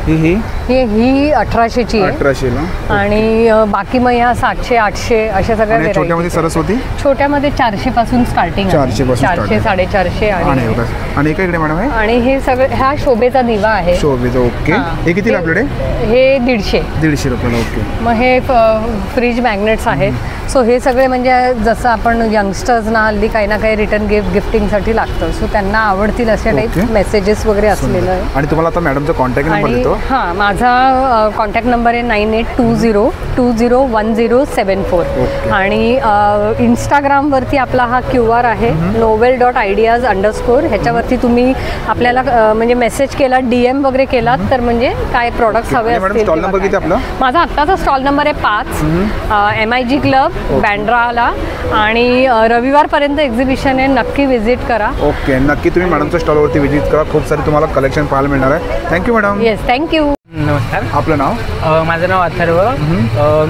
ही 1800ची आहे. 1800ला. आणि बाकी मग ह्या 700 800 अशा सगळ्या. छोट्यामध्ये सरस्वती? छोट्यामध्ये 400 पासून स्टार्टिंग. 400 450. आणि काय इकडे मॅडम आहे? आणि हे सगळे हा शोभेचा दिवा आहे. शोभेचा. ओके. हे कितीला आपल्याकडे? हे 150 रुपयाला. ओके. मग हे फ्रीज मॅग्नेट्स आहेत. सो हे सगळे म्हणजे जसं आपण यंगस्टर्सना हल्ली काही ना काही रिटर्न गिफ्टिंगसाठी लागतं. सो त्यांना आवडतील अशा टाईप मेसेजेस वगैरे असलेलं आहे. आणि तुम्हाला आता मॅडमचा कॉन्टॅक्ट नंबर देतो. हां, माझा कॉन्टॅक्ट नंबर आहे 9820201074. आणि इंस्टाग्रामवरती आपला हा QR आहे novel.ideas_. ह्याच्यावरती तुम्ही आपल्याला म्हणजे मेसेज केला, DM वगैरे केलात तर म्हणजे काय प्रोडक्ट्स हवे असतील. स्टॉल नंबर किती आपला? माझा आत्ताचा स्टॉल नंबर आहे 5 MIG क्लब बँड्राला. आणि रविवारपर्यंत एक्झिबिशन आहे. नक्की व्हिजिट करा. ओके. नक्की तुम्ही मॅडमच्या स्टॉलवरती व्हिजिट करा. खूप सारे तुम्हाला कलेक्शन पाहायला मिळणार आहे. Thank you madam. Yes, thank you. नमस्कार. आपलं नाव? माझं नाव अथर्व.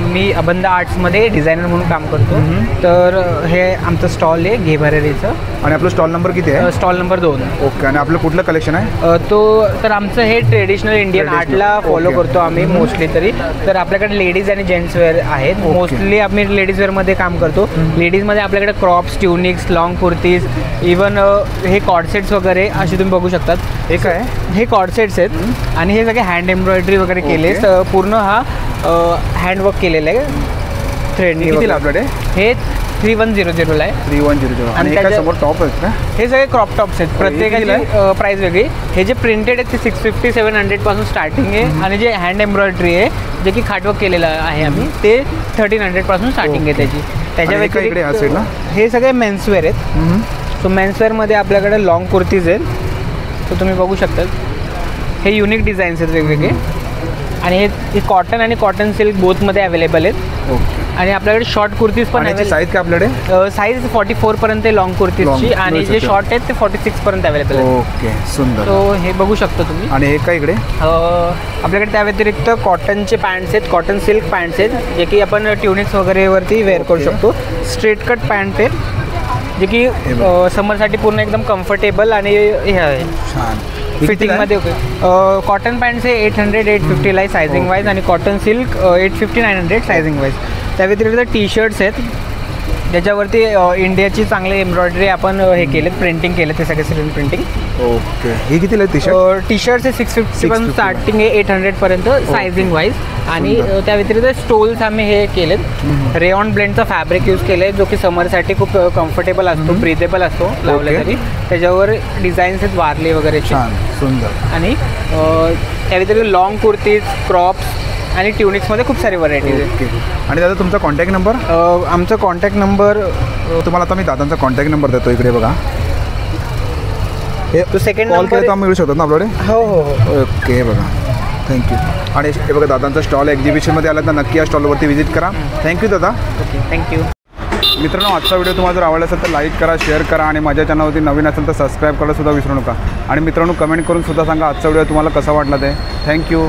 मी अबंध आर्ट्समध्ये डिझायनर म्हणून काम करतो. तर हे आमचं स्टॉल आहे घे भरारीचं. आणि आपलं स्टॉल नंबर किती आहे? Stall number 2. ओके. आणि आपलं कुठलं कलेक्शन आहे? तर आमचं हे ट्रेडिशनल इंडियन आर्टला फॉलो करतो आम्ही मोस्टली तरी. तर आपल्याकडे लेडीज आणि जेंट्सवेअर आहेत. मोस्टली आम्ही लेडीजवेअरमध्ये काम करतो. लेडीजमध्ये आपल्याकडे क्रॉप्स, ट्युनिक्स, लॉंग कुर्तीज, इवन हे कॉर्डसेट्स वगैरे असे तुम्ही बघू शकतात. हे काय? हे कॉर्डसेट्स आहेत. आणि हे सगळे हँड एम्ब्रॉयडरी वगैरे केले. पूर्ण हा हँडवर्क केलेला आहे थ्रेडनी. कितीला आपल्याकडे? हे 3100 आहे. 3100. आणि समोर टॉप आहेत का? हे सगळे क्रॉप टॉप्स आहेत. प्रत्येकाची प्राइस वेगळी. हे जे प्रिंटेड आहेत ते 650-700 पासून स्टार्टिंग आहे. आणि जे हँड एम्ब्रॉयडरी आहे जे की खाटवर्क केलेलं आहे आम्ही ते 1300 पासून स्टार्टिंग आहे त्याची. त्याच्या व्यतिरिक्त हे सगळे मेन्सवेअर आहेत. सो मेन्सवेअरमध्ये आपल्याकडे लॉंग कुर्तीज आहेत. तर तुम्ही बघू शकता हे युनिक डिझाईन्स आहेत वेगवेगळे. आणि हे कॉटन आणि कॉटन सिल्क बोथमध्ये अवेलेबल आहेत. आणि आपल्याकडे शॉर्ट कुर्तीज पण आहे. साईज का आपल्याकडे? साईज 44 पर्यंत आहे लॉंग कुर्तीजची. आणि जे शॉर्ट आहेत ते 46 पर्यंत अवेलेबल आहेत. ओके. सुंदर. तो हे बघू शकता तुम्ही. आणि हे काय इकडे? आपल्याकडे त्या व्यतिरिक्त कॉटनचे पॅन्ट्स आहेत, कॉटन सिल्क पॅन्ट्स आहेत जे की आपण ट्युनिक्स वगैरेवरती वेअर करू शकतो. स्ट्रेट कट पॅन्ट आहेत जे की समरसाठी पूर्ण एकदम कम्फर्टेबल आणि हे आहे फिटिंगमध्ये. कॉटन पॅन्ट्स हे 800-850 आहे सायझिंग वाईज. आणि कॉटन सिल्क 850-900 सायझिंग वाईज. त्या व्यतिरिक्त टी शर्ट्स आहेत ज्याच्यावरती इंडियाची चांगली एम्ब्रॉयडरी आपण हे केलेत, प्रिंटिंग केलं ते सगळे स्क्रीन प्रिंटिंग. ओके. हे कितीला टी शर्ट? टी शर्ट्स हे 650 पासून स्टार्टिंग आहे 800 पर्यंत सायझिंग वाईज. आणि त्या व्यतिरिक्त स्टोल्स आम्ही हे केलेत. रेऑन ब्लेंडचा फॅब्रिक यूज केलं आहे जो की समरसाठी खूप कम्फर्टेबल असतो, ब्रीदेबल असतो लावला तरी. त्याच्यावर डिझाईन्स आहेत वारले वगैरे. सुंदर. आणि त्या व्यतिरिक्त लॉंग कुर्तीज, क्रॉप्स आणि ट्युनिक्समध्ये खूप सारी व्हरायटीज आहेत. आणि दादा तुमचा कॉन्टॅक्ट नंबर? आमचा कॉन्टॅक्ट नंबर तुम्हाला आता मी दादांचा कॉन्टॅक्ट नंबर देतो. इकडे बघा. हे तो सेकंड कॉल केला तर मिळू शकतात ना आपल्याकडे? हो हो. ओके. बघा. थँक्यू. आणि हे बघा दादांचा स्टॉल एक्झिबिशनमध्ये आला तर नक्की या स्टॉलवरती व्हिजिट करा. थँक्यू दादा. ओके. थँक्यू. मित्रांनो, आजचा व्हिडिओ तुम्हाला जर आवडला असेल तर लाईक करा, शेअर करा आणि माझ्या चॅनलवरती नवीन असेल तर सबस्क्राईब करायला सुद्धा विसरू नका. आणि मित्रांनो, कमेंट करून सुद्धा सांगा आजचा व्हिडिओ तुम्हाला कसा वाटला ते. थँक्यू.